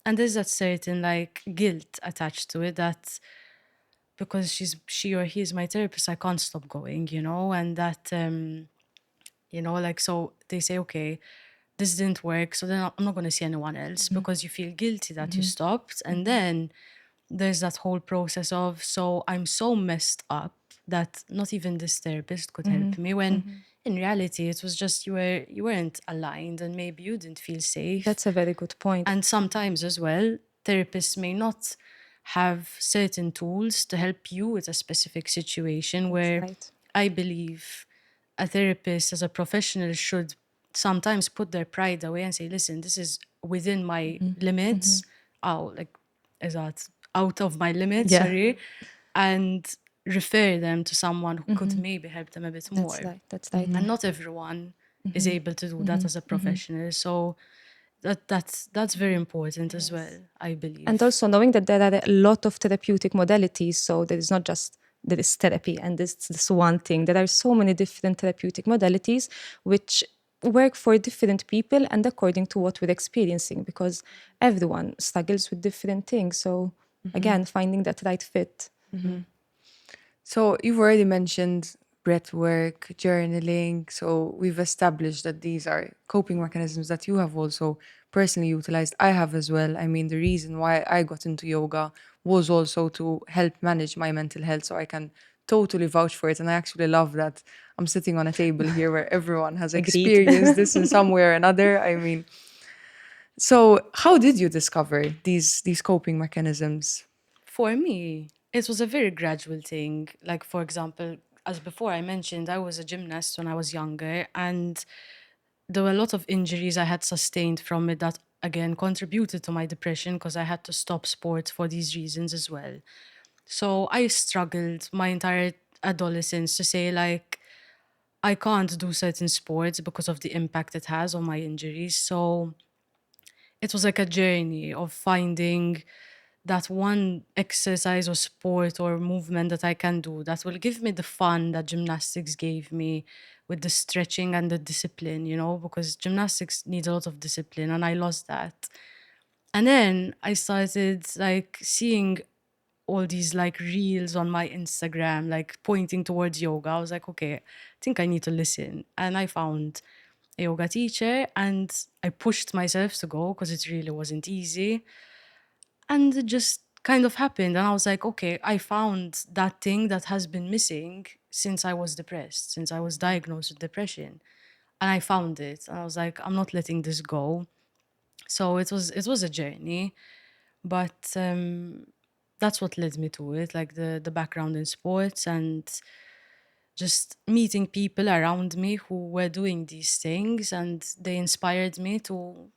And there's that certain like guilt attached to it, that because she or he is my therapist, I can't stop going, and that like, so they say, okay, this didn't work, so then I'm not going to see anyone else, because you feel guilty that you stopped. And then there's that whole process of, so I'm so messed up that not even this therapist could help me, when in reality it was just you weren't aligned, and maybe you didn't feel safe. That's a very good point. And sometimes as well, therapists may not have certain tools to help you with a specific situation, where right. I believe a therapist as a professional should sometimes put their pride away and say, listen, this is within my limits. Oh, like, is that out of my limits? Yeah. Sorry. And refer them to someone who could maybe help them a bit more. That's right. And not everyone is able to do that as a professional. So that's very important as well, I believe. And also knowing that there are a lot of therapeutic modalities, so there is not just there is therapy and this one thing. There are so many different therapeutic modalities which work for different people and according to what we're experiencing, because everyone struggles with different things. So again, finding that right fit. So you've already mentioned breath work, journaling. So we've established that these are coping mechanisms that you have also personally utilized. I have as well. I mean, the reason why I got into yoga was also to help manage my mental health, so I can totally vouch for it. And I actually love that I'm sitting on a table here where everyone has Agreed. experienced this in some way or another. I mean, so how did you discover these coping mechanisms? For me, it was a very gradual thing. Like, for example, as before I mentioned, I was a gymnast when I was younger, and there were a lot of injuries I had sustained from it that, again, contributed to my depression because I had to stop sports for these reasons as well. So I struggled my entire adolescence to say, like, I can't do certain sports because of the impact it has on my injuries. So it was like a journey of finding that one exercise or sport or movement that I can do that will give me the fun that gymnastics gave me with the stretching and the discipline, you know, because gymnastics needs a lot of discipline and I lost that. And then I started like seeing all these like reels on my Instagram, like pointing towards yoga. I was like, okay, I think I need to listen. And I found a yoga teacher and I pushed myself to go because it really wasn't easy. And it just kind of happened. And I was like, okay, I found that thing that has been missing since I was depressed, since I was diagnosed with depression. And I found it. And I was like, I'm not letting this go. So it was a journey, but that's what led me to it, like the background in sports and just meeting people around me who were doing these things, and they inspired me to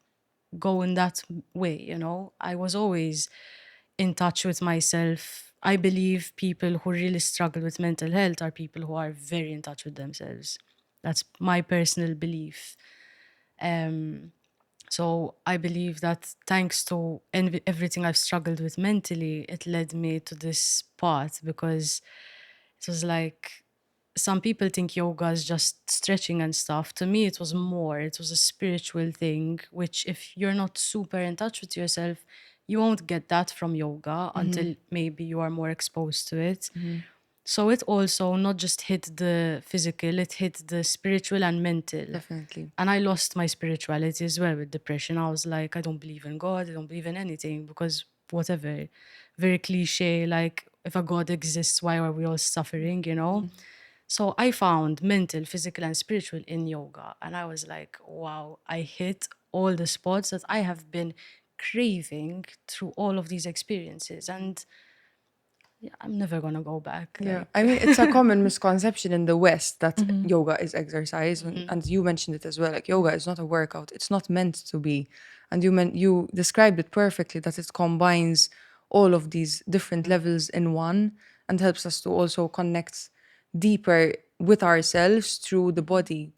go in that way, you know. I was always in touch with myself. I believe people who really struggle with mental health are people who are very in touch with themselves. That's my personal belief. So I believe that thanks to everything I've struggled with mentally, it led me to this path, because it was like, some people think yoga is just stretching and stuff. To me, it was more. It was a spiritual thing, which if you're not super in touch with yourself, you won't get that from yoga until maybe you are more exposed to it. So it also not just hit the physical, it hit the spiritual and mental. Definitely. And I lost my spirituality as well with depression. I was like, I don't believe in God, I don't believe in anything, because whatever, very cliche, like if a God exists, why are we all suffering, you know? So I found mental, physical, and spiritual in yoga. And I was like, wow, I hit all the spots that I have been craving through all of these experiences. And yeah, I'm never going to go back. Yeah, Like, I mean, it's a common misconception in the West that yoga is exercise, and you mentioned it as well. Like, yoga is not a workout; it's not meant to be. And you described it perfectly, that it combines all of these different levels in one and helps us to also connect deeper with ourselves through the body.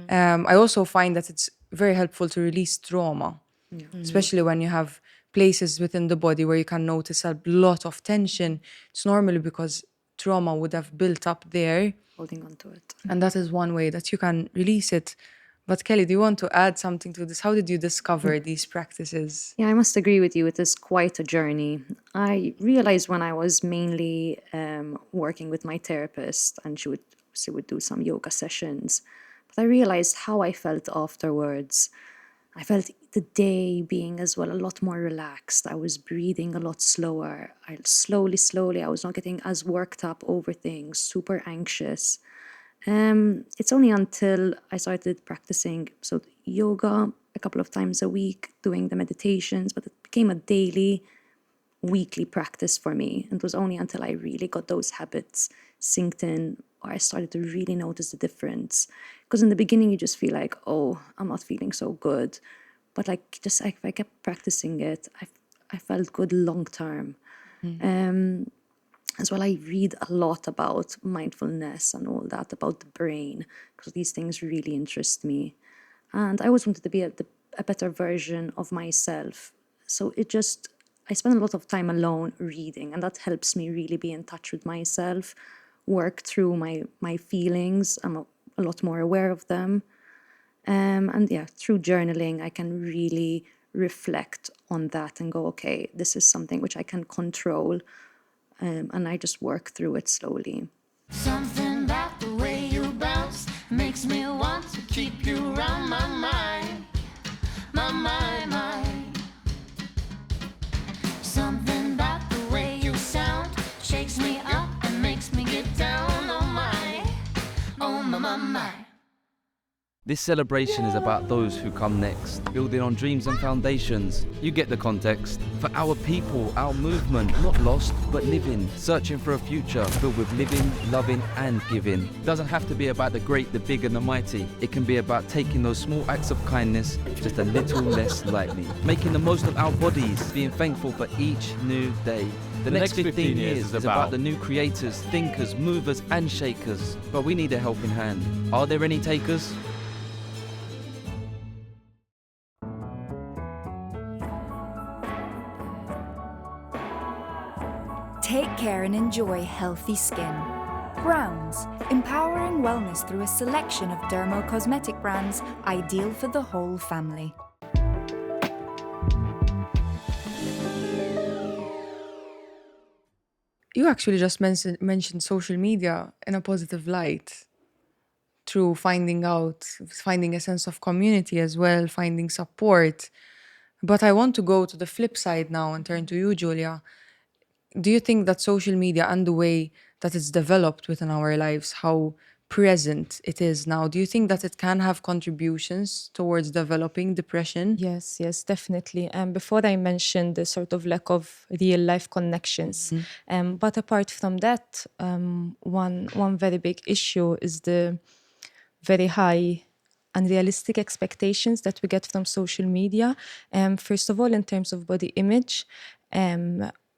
I also find that it's very helpful to release trauma, especially when you have places within the body where you can notice a lot of tension. It's normally because trauma would have built up there, Holding on to it. and that is one way that you can release it. But Kelly, do you want to add something to this? How did you discover these practices? Yeah, I must agree with you. It is quite a journey. I realized when I was mainly working with my therapist, and she would do some yoga sessions, but I realized how I felt afterwards. I felt the day being as well a lot more relaxed. I was breathing a lot slower. Slowly, I was not getting as worked up over things, super anxious. It's only until I started practicing yoga a couple of times a week, doing the meditations, but it became a daily, weekly practice for me. And it was only until I really got those habits synced in, or I started to really notice the difference. Because in the beginning, you just feel like, oh, I'm not feeling so good. But like, just if I kept practicing it, I felt good long term. As well, I read a lot about mindfulness and all that, about the brain, because these things really interest me. And I always wanted to be a better version of myself. So I spend a lot of time alone reading, and that helps me really be in touch with myself, work through my feelings. I'm a lot more aware of them. And yeah, through journaling, I can really reflect on that and go, okay, this is something which I can control. And I just work through it slowly. Something about the way you bounce makes me want to keep you around my mind. My mind. Something about the way you sound shakes me up and makes me get down. my, my. This celebration is about those who come next, building on dreams and foundations. You get the context. For our people, our movement, not lost, but living, searching for a future filled with living, loving, and giving. It doesn't have to be about the great, the big, and the mighty. It can be about taking those small acts of kindness just a little less lightly. Making the most of our bodies, being thankful for each new day. The next 15 years is about the new creators, thinkers, movers, and shakers. But we need a helping hand. Are there any takers? Take care and enjoy healthy skin. Browns, empowering wellness through a selection of dermo-cosmetic brands ideal for the whole family. You actually just mentioned social media in a positive light through finding a sense of community as well, finding support. But I want to go to the flip side now and turn to you, Julia. Do you think that social media and the way that it's developed within our lives, how present it is now, do you think that it can have contributions towards developing depression? Yes, yes, definitely. Before I mentioned the sort of lack of real life connections, but apart from that, one very big issue is the very high unrealistic expectations that we get from social media. First of all, in terms of body image,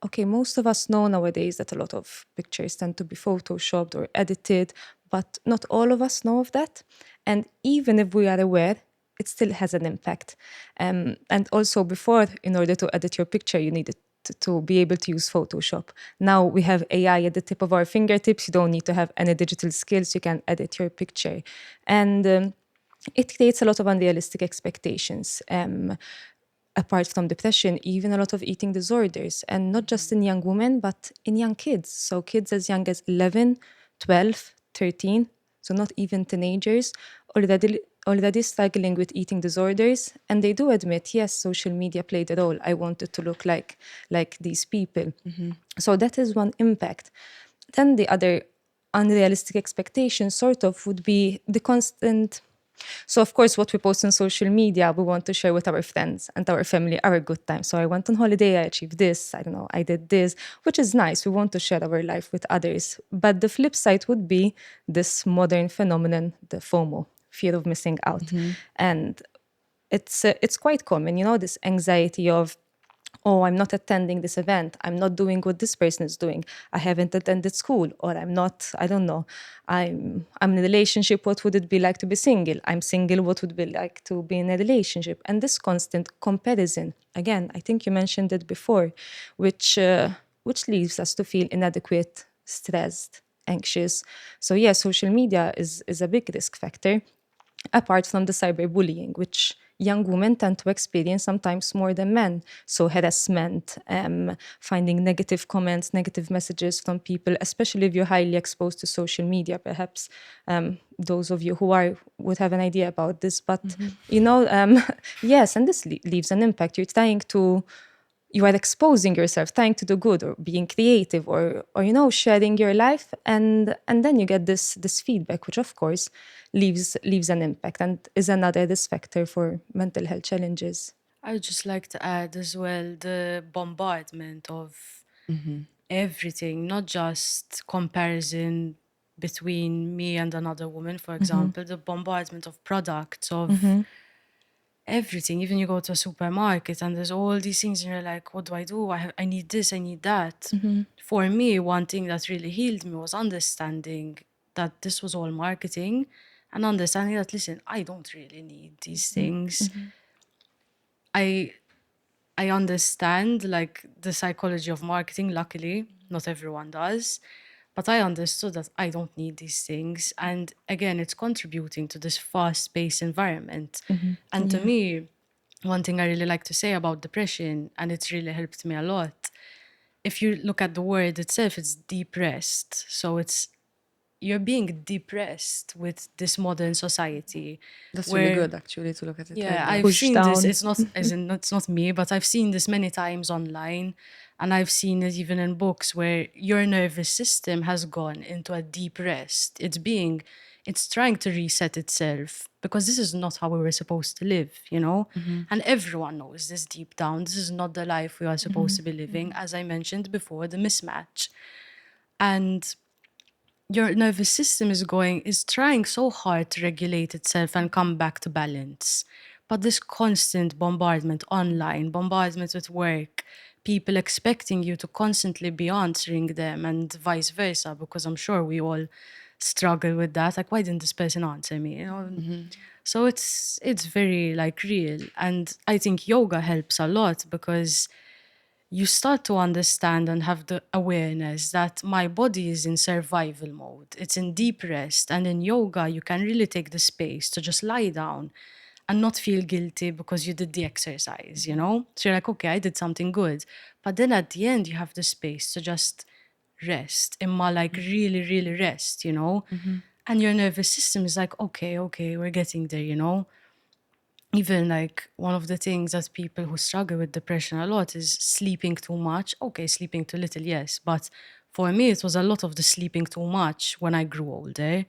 okay, most of us know nowadays that a lot of pictures tend to be photoshopped or edited, but not all of us know of that. And even if we are aware, it still has an impact. And also before, in order to edit your picture, you needed to be able to use Photoshop. Now we have AI at the tip of our fingertips. You don't need to have any digital skills. You can edit your picture. And it creates a lot of unrealistic expectations. Apart from depression, even a lot of eating disorders, and not just in young women, but in young kids. So kids as young as 11, 12, 13, so not even teenagers, already struggling with eating disorders. And they do admit, yes, social media played a role. I wanted to look like these people. So that is one impact. Then the other unrealistic expectation sort of would be the constant. So of course, what we post on social media, we want to share with our friends and our family our good time. So I went on holiday, I achieved this, I don't know, I did this, which is nice. We want to share our life with others. But the flip side would be this modern phenomenon, the FOMO, fear of missing out. And it's quite common, you know, this anxiety of, oh, I'm not attending this event. I'm not doing what this person is doing. I haven't attended school, or I'm not, I don't know. I'm in a relationship. What would it be like to be single? I'm single. What would it be like to be in a relationship? And this constant comparison, again, I think you mentioned it before, which leaves us to feel inadequate, stressed, anxious. So yeah, social media is a big risk factor, apart from the cyberbullying, which young women tend to experience sometimes more than men. So harassment, finding negative comments, negative messages from people, especially if you're highly exposed to social media. Perhaps those of you who would have an idea about this. But, you know, yes, and this leaves an impact. You are exposing yourself, trying to do good, or being creative, or you know, sharing your life, and then you get this feedback, which of course leaves an impact and is another risk factor for mental health challenges. I would just like to add as well the bombardment of everything, not just comparison between me and another woman, for example, the bombardment of products, of everything. Even you go to a supermarket and there's all these things and you're like, what do? I need this, I need that. For me, one thing that really healed me was understanding that this was all marketing, and understanding that, listen, I don't really need these things. I understand like the psychology of marketing. Luckily, not everyone does. But I understood that I don't need these things. And again, it's contributing to this fast-paced environment. And to me, one thing I really like to say about depression, and it's really helped me a lot, if you look at the word itself, it's depressed. So you're being depressed with this modern society. That's really good, actually, to look at it. Yeah, like I've Pushed seen down. this. It's not as in it's not me, but I've seen this many times online, and I've seen it even in books where your nervous system has gone into a deep rest. It's being it's trying to reset itself, because this is not how we were supposed to live, you know? And everyone knows this deep down. This is not the life we are supposed to be living. As I mentioned before, the mismatch. And your nervous system is trying so hard to regulate itself and come back to balance. But this constant bombardment online, bombardment with work, people expecting you to constantly be answering them and vice versa, because I'm sure we all struggle with that. Like, why didn't this person answer me? You know? So it's very like real. And I think yoga helps a lot, because you start to understand and have the awareness that my body is in survival mode. It's in deep rest. And in yoga, you can really take the space to just lie down and not feel guilty because you did the exercise, you know? So you're like, okay, I did something good. But then at the end, you have the space to just rest, imma like really, really rest, you know? And your nervous system is like, okay, we're getting there, you know? Even like one of the things that people who struggle with depression a lot is sleeping too much. Okay, sleeping too little, yes. But for me, it was a lot of the sleeping too much when I grew older.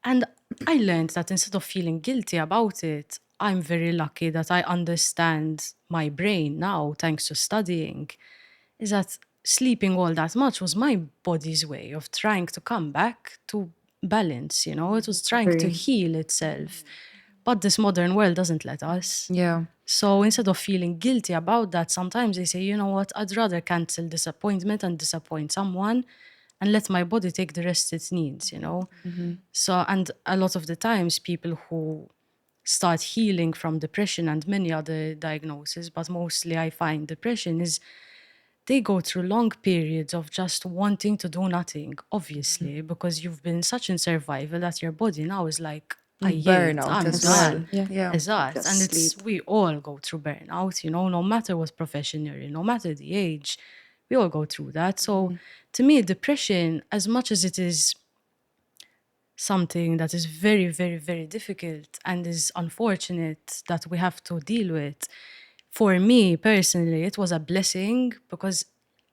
And I learned that instead of feeling guilty about it, I'm very lucky that I understand my brain now, thanks to studying, is that sleeping all that much was my body's way of trying to come back to balance, you know? It was trying to heal itself. But this modern world doesn't let us. Yeah. So instead of feeling guilty about that, sometimes they say, you know what, I'd rather cancel disappointment and disappoint someone and let my body take the rest it needs, you know? So, and a lot of the times people who start healing from depression and many other diagnoses, but mostly I find depression is they go through long periods of just wanting to do nothing, obviously, because you've been such in survival that your body now is like, Burnout I'm as done. well. Yeah. Exat. Just And it's sleep. we all go through burnout, you know, no matter what profession you're in, no matter the age, we all go through that. So to me, depression, as much as it is something that is very, very, very difficult and is unfortunate that we have to deal with, for me personally, it was a blessing, because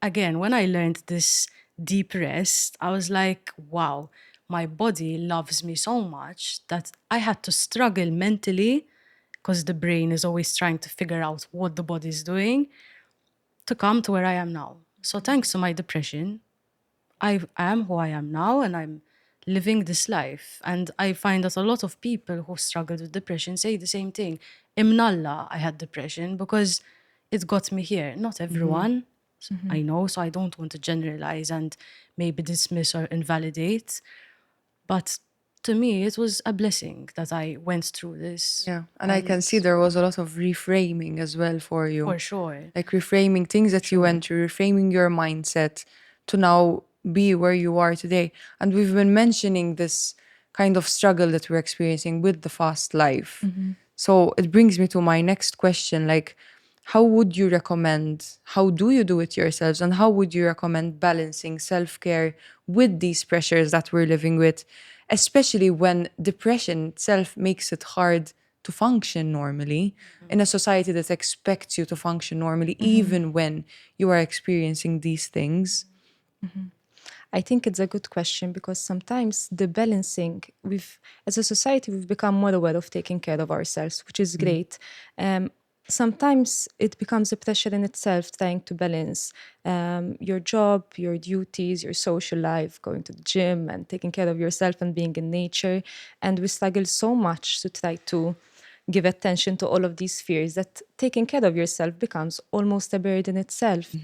again, when I learned this deep rest, I was like, wow, my body loves me so much that I had to struggle mentally, because the brain is always trying to figure out what the body is doing, to come to where I am now. So thanks to my depression, I am who I am now, and I'm living this life. And I find that a lot of people who struggled with depression say the same thing. Imnallah, I had depression because it got me here. Not everyone, I know, so I don't want to generalize and maybe dismiss or invalidate. But to me, it was a blessing that I went through this. Yeah. And I can see there was a lot of reframing as well for you. For sure. Like reframing things that you went through, reframing your mindset to now be where you are today. And we've been mentioning this kind of struggle that we're experiencing with the fast life. So it brings me to my next question. Like, how would you recommend, how do you do it yourselves? And how would you recommend balancing self-care with these pressures that we're living with, especially when depression itself makes it hard to function normally in a society that expects you to function normally, even when you are experiencing these things? I think it's a good question, because sometimes the balancing, as a society, we've become more aware of taking care of ourselves, which is great. Sometimes it becomes a pressure in itself, trying to balance your job, your duties, your social life, going to the gym and taking care of yourself and being in nature. And we struggle so much to try to give attention to all of these fears that taking care of yourself becomes almost a burden itself.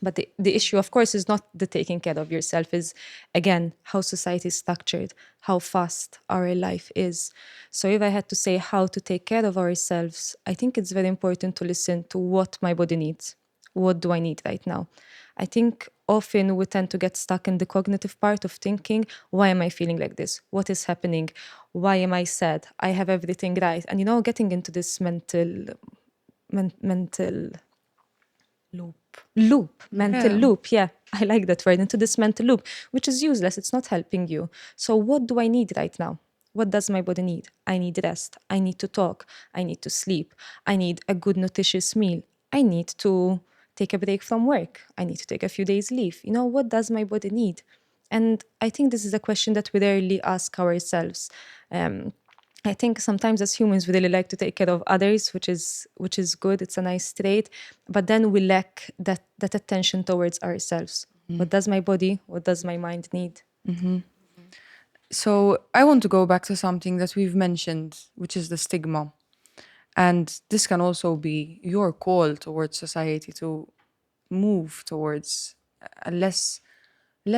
But the issue, of course, is not the taking care of yourself, is, again, how society is structured, how fast our life is. So if I had to say how to take care of ourselves, I think it's very important to listen to what my body needs. What do I need right now? I think often we tend to get stuck in the cognitive part of thinking, why am I feeling like this? What is happening? Why am I sad? I have everything right. And, getting into this mental loop. Yeah, I like that word, into this mental loop, which is useless. It's not helping you. So what do I need right now? What does my body need? I need rest. I need to talk. I need to sleep. I need a good nutritious meal. I need to take a break from work. I need to take a few days leave. What does my body need? And I think this is a question that we rarely ask ourselves. I think sometimes as humans we really like to take care of others, which is good. It's a nice trait, but then we lack that attention towards ourselves. What does my body, what does my mind need? So I want to go back to something that we've mentioned, which is the stigma. And this can also be your call towards society to move towards a less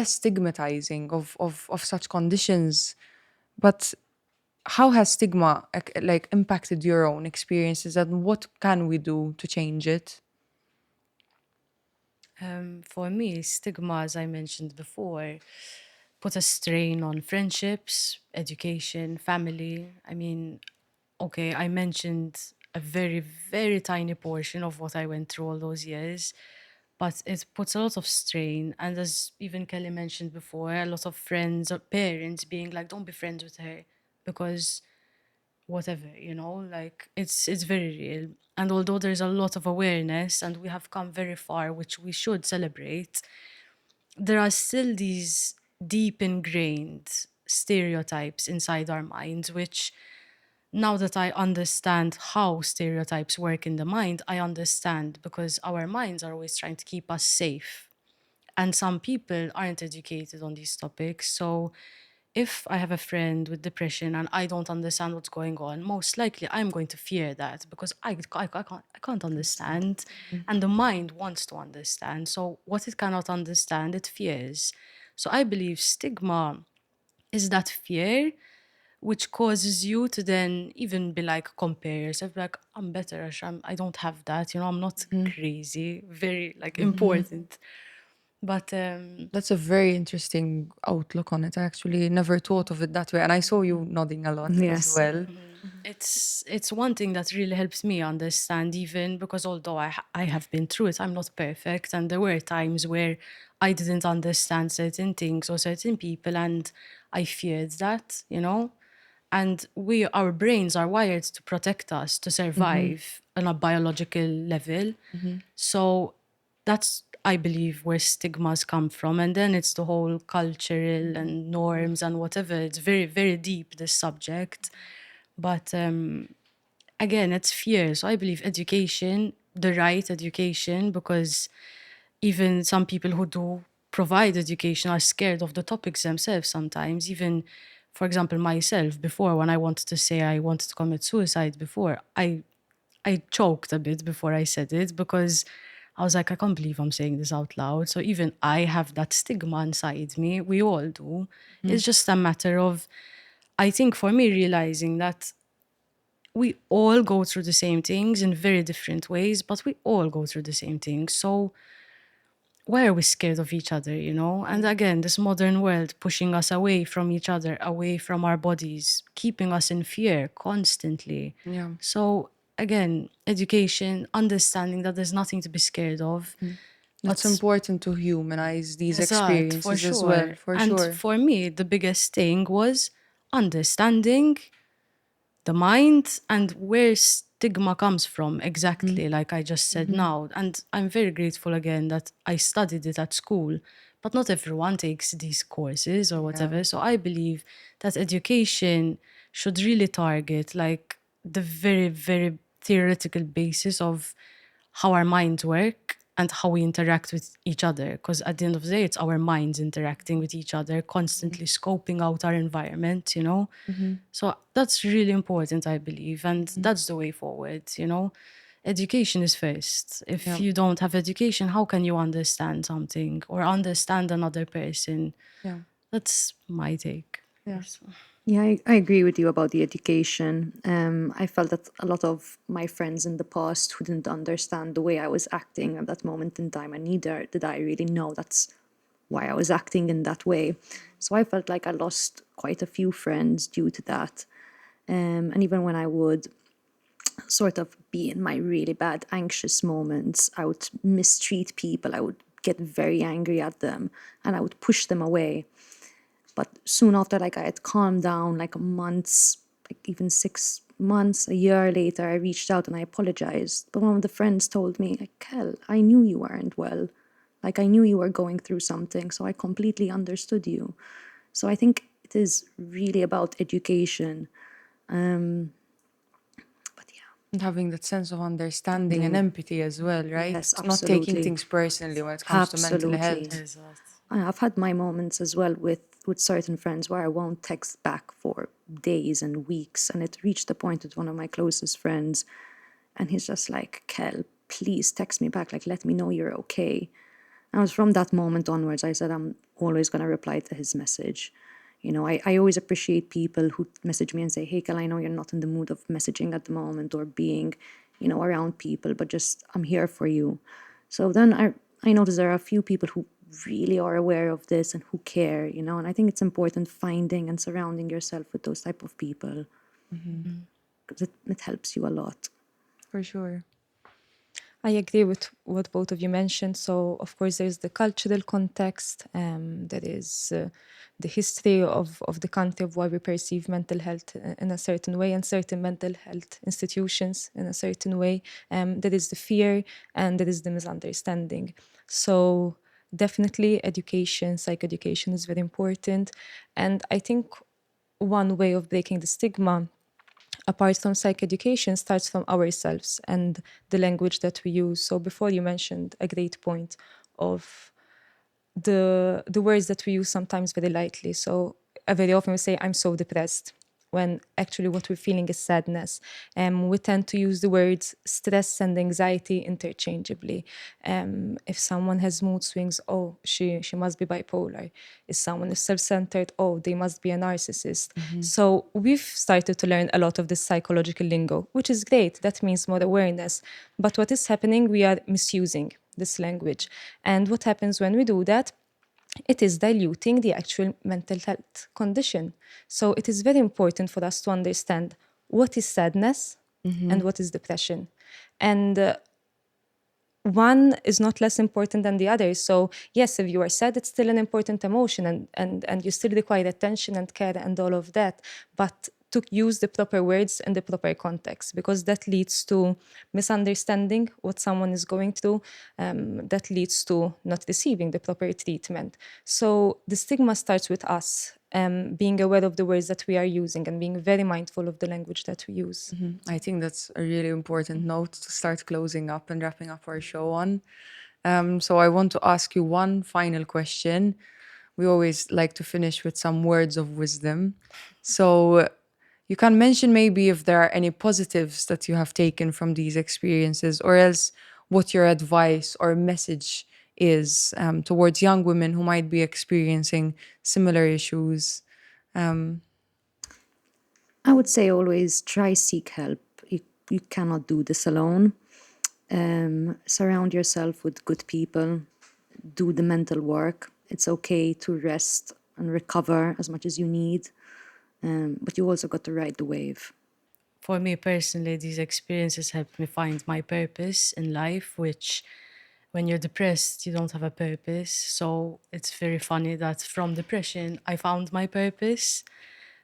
stigmatizing of such conditions. But how has stigma like impacted your own experiences, and what can we do to change it? For me, stigma, as I mentioned before, put a strain on friendships, education, family. I mean, okay, I mentioned a very, very tiny portion of what I went through all those years, but it puts a lot of strain. And as even Kelly mentioned before, a lot of friends or parents being like, don't be friends with her because whatever, like it's very real. And although there's a lot of awareness and we have come very far, which we should celebrate, there are still these deep ingrained stereotypes inside our minds, which now that I understand how stereotypes work in the mind, I understand because our minds are always trying to keep us safe. And some people aren't educated on these topics. So if I have a friend with depression and I don't understand what's going on, most likely I'm going to fear that because I can't understand. And the mind wants to understand. So what it cannot understand, it fears. So I believe stigma is that fear which causes you to then even be like, compare yourself, like, I'm better, I don't have that, I'm not crazy, very like important. But That's a very interesting outlook on it. I actually never thought of it that way. And I saw you nodding a lot as Yes. well. it's one thing that really helps me understand, even because although I have been through it, I'm not perfect, and there were times where I didn't understand certain things or certain people, and I feared that, and our brains are wired to protect us, to survive on a biological level. So that's, I believe, where stigmas come from. And then it's the whole cultural and norms and whatever. It's very, very deep, this subject. But again, it's fear. So I believe education, the right education, because even some people who do provide education are scared of the topics themselves sometimes. Even, for example, myself, before, when I wanted to say I wanted to commit suicide before, I choked a bit before I said it because I was like, I can't believe I'm saying this out loud. So even I have that stigma inside me. We all do. It's just a matter of, I think for me, realizing that we all go through the same things in very different ways, but we all go through the same things. So why are we scared of each other, And again, this modern world pushing us away from each other, away from our bodies, keeping us in fear constantly. Yeah. So again, education, understanding that there's nothing to be scared of. It's important to humanize these Exact, experiences as well, for and sure. for me, the biggest thing was understanding the mind and where stigma comes from exactly, like I just said now. And I'm very grateful again that I studied it at school, but not everyone takes these courses or whatever. So I believe that education should really target like the very, very theoretical basis of how our minds work and how we interact with each other. Because at the end of the day, it's our minds interacting with each other, constantly scoping out our environment, So that's really important, I believe. And that's the way forward, Education is first. If you don't have education, how can you understand something or understand another person? Yeah. That's my take. Yeah. Yeah, I agree with you about the education. I felt that a lot of my friends in the past who didn't understand the way I was acting at that moment in time, and neither did I really know that's why I was acting in that way. So I felt like I lost quite a few friends due to that. And even when I would sort of be in my really bad, anxious moments, I would mistreat people, I would get very angry at them, and I would push them away. But soon after, like I had calmed down, like months, like even 6 months, a year later, I reached out and I apologized. But one of the friends told me, like, Kel, I knew you weren't well. Like, I knew you were going through something, so I completely understood you. So I think it is really about education. But yeah, And having that sense of understanding and empathy as well, right? yes, Not taking absolutely. things personally when it comes to mental Absolutely. health. I've had my moments as well with certain friends where I won't text back for days and weeks. And it reached the point with one of my closest friends, and he's just like, Kel, please text me back. Like, let me know you're okay. And it was from that moment onwards, I said, I'm always going to reply to his message. You know, I always appreciate people who message me and say, hey, Kel, I know you're not in the mood of messaging at the moment or being, you know, around people, but just I'm here for you. So then I noticed there are a few people who really are aware of this and who care, you know, and I think it's important finding and surrounding yourself with those type of people because it helps you a lot. For sure. I agree with what both of you mentioned. So, of course, there's the cultural context, there is the history of the country, of why we perceive mental health in a certain way, and certain mental health institutions in a certain way. There is the fear, and there is the misunderstanding. So, definitely, education, psychoeducation is very important. And I think one way of breaking the stigma apart from psychoeducation starts from ourselves and the language that we use. So before you mentioned a great point of the words that we use sometimes very lightly. So very often we say, I'm so depressed, when actually what we're feeling is sadness. We tend to use the words stress and anxiety interchangeably. If someone has mood swings, oh, she must be bipolar. If someone is self-centered, oh, they must be a narcissist. So we've started to learn a lot of this psychological lingo, which is great. That means more awareness. But what is happening, we are misusing this language. And what happens when we do that? It is diluting the actual mental health condition. So it is very important for us to understand what is sadness and what is depression. And one is not less important than the other. So yes, if you are sad, it's still an important emotion and you still require attention and care and all of that. But to use the proper words in the proper context, because that leads to misunderstanding what someone is going through, that leads to not receiving the proper treatment. So the stigma starts with us, being aware of the words that we are using and being very mindful of the language that we use. I think that's a really important note to start closing up and wrapping up our show on. So I want to ask you one final question. We always like to finish with some words of wisdom. So you can mention maybe if there are any positives that you have taken from these experiences, or else what your advice or message is towards young women who might be experiencing similar issues. I would say always try seek help. You cannot do this alone. Surround yourself with good people. Do the mental work. It's okay to rest and recover as much as you need, but you also got to ride the wave. For me personally, these experiences helped me find my purpose in life, which when you're depressed, you don't have a purpose. So it's very funny that from depression, I found my purpose.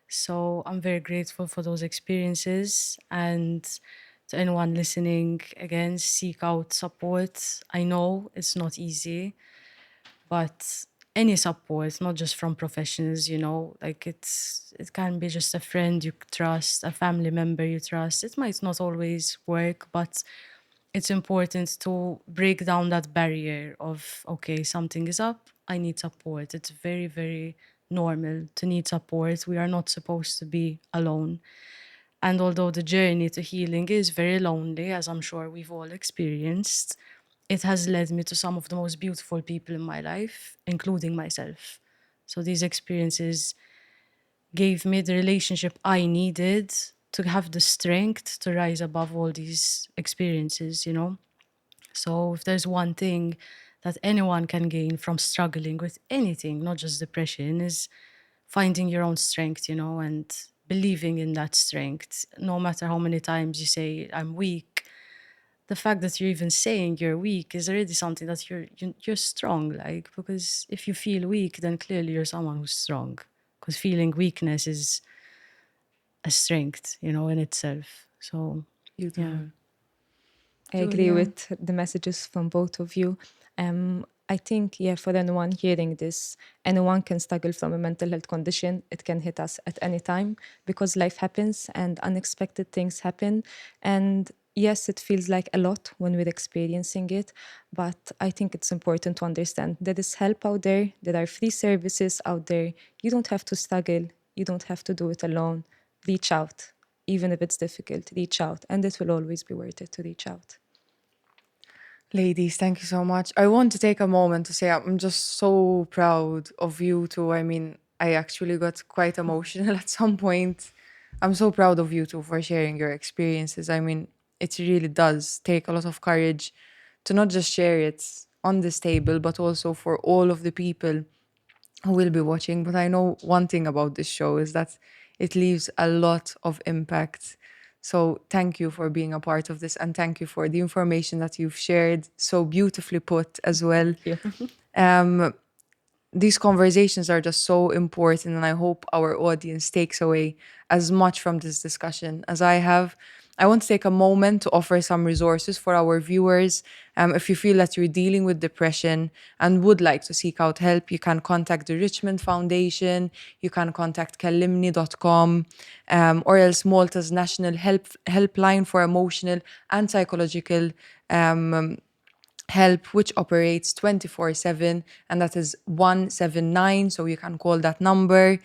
So I'm very grateful for those experiences. And to anyone listening, again, seek out support. I know it's not easy, but any support, not just from professionals, you know, like it can be just a friend you trust, a family member you trust. It might not always work, but it's important to break down that barrier of, okay, something is up, I need support. It's very, very normal to need support. We are not supposed to be alone. And although the journey to healing is very lonely, as I'm sure we've all experienced, it has led me to some of the most beautiful people in my life, including myself. So these experiences gave me the relationship I needed to have the strength to rise above all these experiences, you know? So if there's one thing that anyone can gain from struggling with anything, not just depression, is finding your own strength, you know, and believing in that strength. No matter how many times you say, I'm weak, the fact that you're even saying you're weak is already something that you're strong, like, because if you feel weak, then clearly you're someone who's strong, because feeling weakness is a strength, you know, in itself. So Beautiful. yeah. I agree Julia? with the messages from both of you. I think, yeah, for anyone hearing this, anyone can struggle from a mental health condition. It can hit us at any time because life happens and unexpected things happen. And yes, it feels like a lot when we're experiencing it, but I think it's important to understand there is help out there. There are free services out there. You don't have to struggle. You don't have to do it alone. Reach out. Even if it's difficult, reach out. And it will always be worth it to reach out. Ladies, thank you so much. I want to take a moment to say I'm just so proud of you two. I mean, I actually got quite emotional at some point. I'm so proud of you two for sharing your experiences. I mean, it really does take a lot of courage to not just share it on this table, but also for all of the people who will be watching. But I know one thing about this show is that it leaves a lot of impact. So thank you for being a part of this, and thank you for the information that you've shared, so beautifully put as well. These conversations are just so important, and I hope our audience takes away as much from this discussion as I have. I want to take a moment to offer some resources for our viewers. If you feel that you're dealing with depression and would like to seek out help, you can contact the Richmond Foundation, you can contact kellimni.com, or else Malta's National Helpline for Emotional and Psychological help, which operates 24/7, and that is 179, so you can call that number.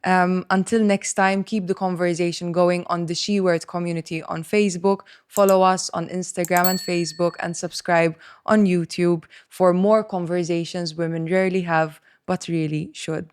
Until next time, keep the conversation going on the She Word community on Facebook. Follow us on Instagram and Facebook, and subscribe on YouTube for more conversations women rarely have but really should.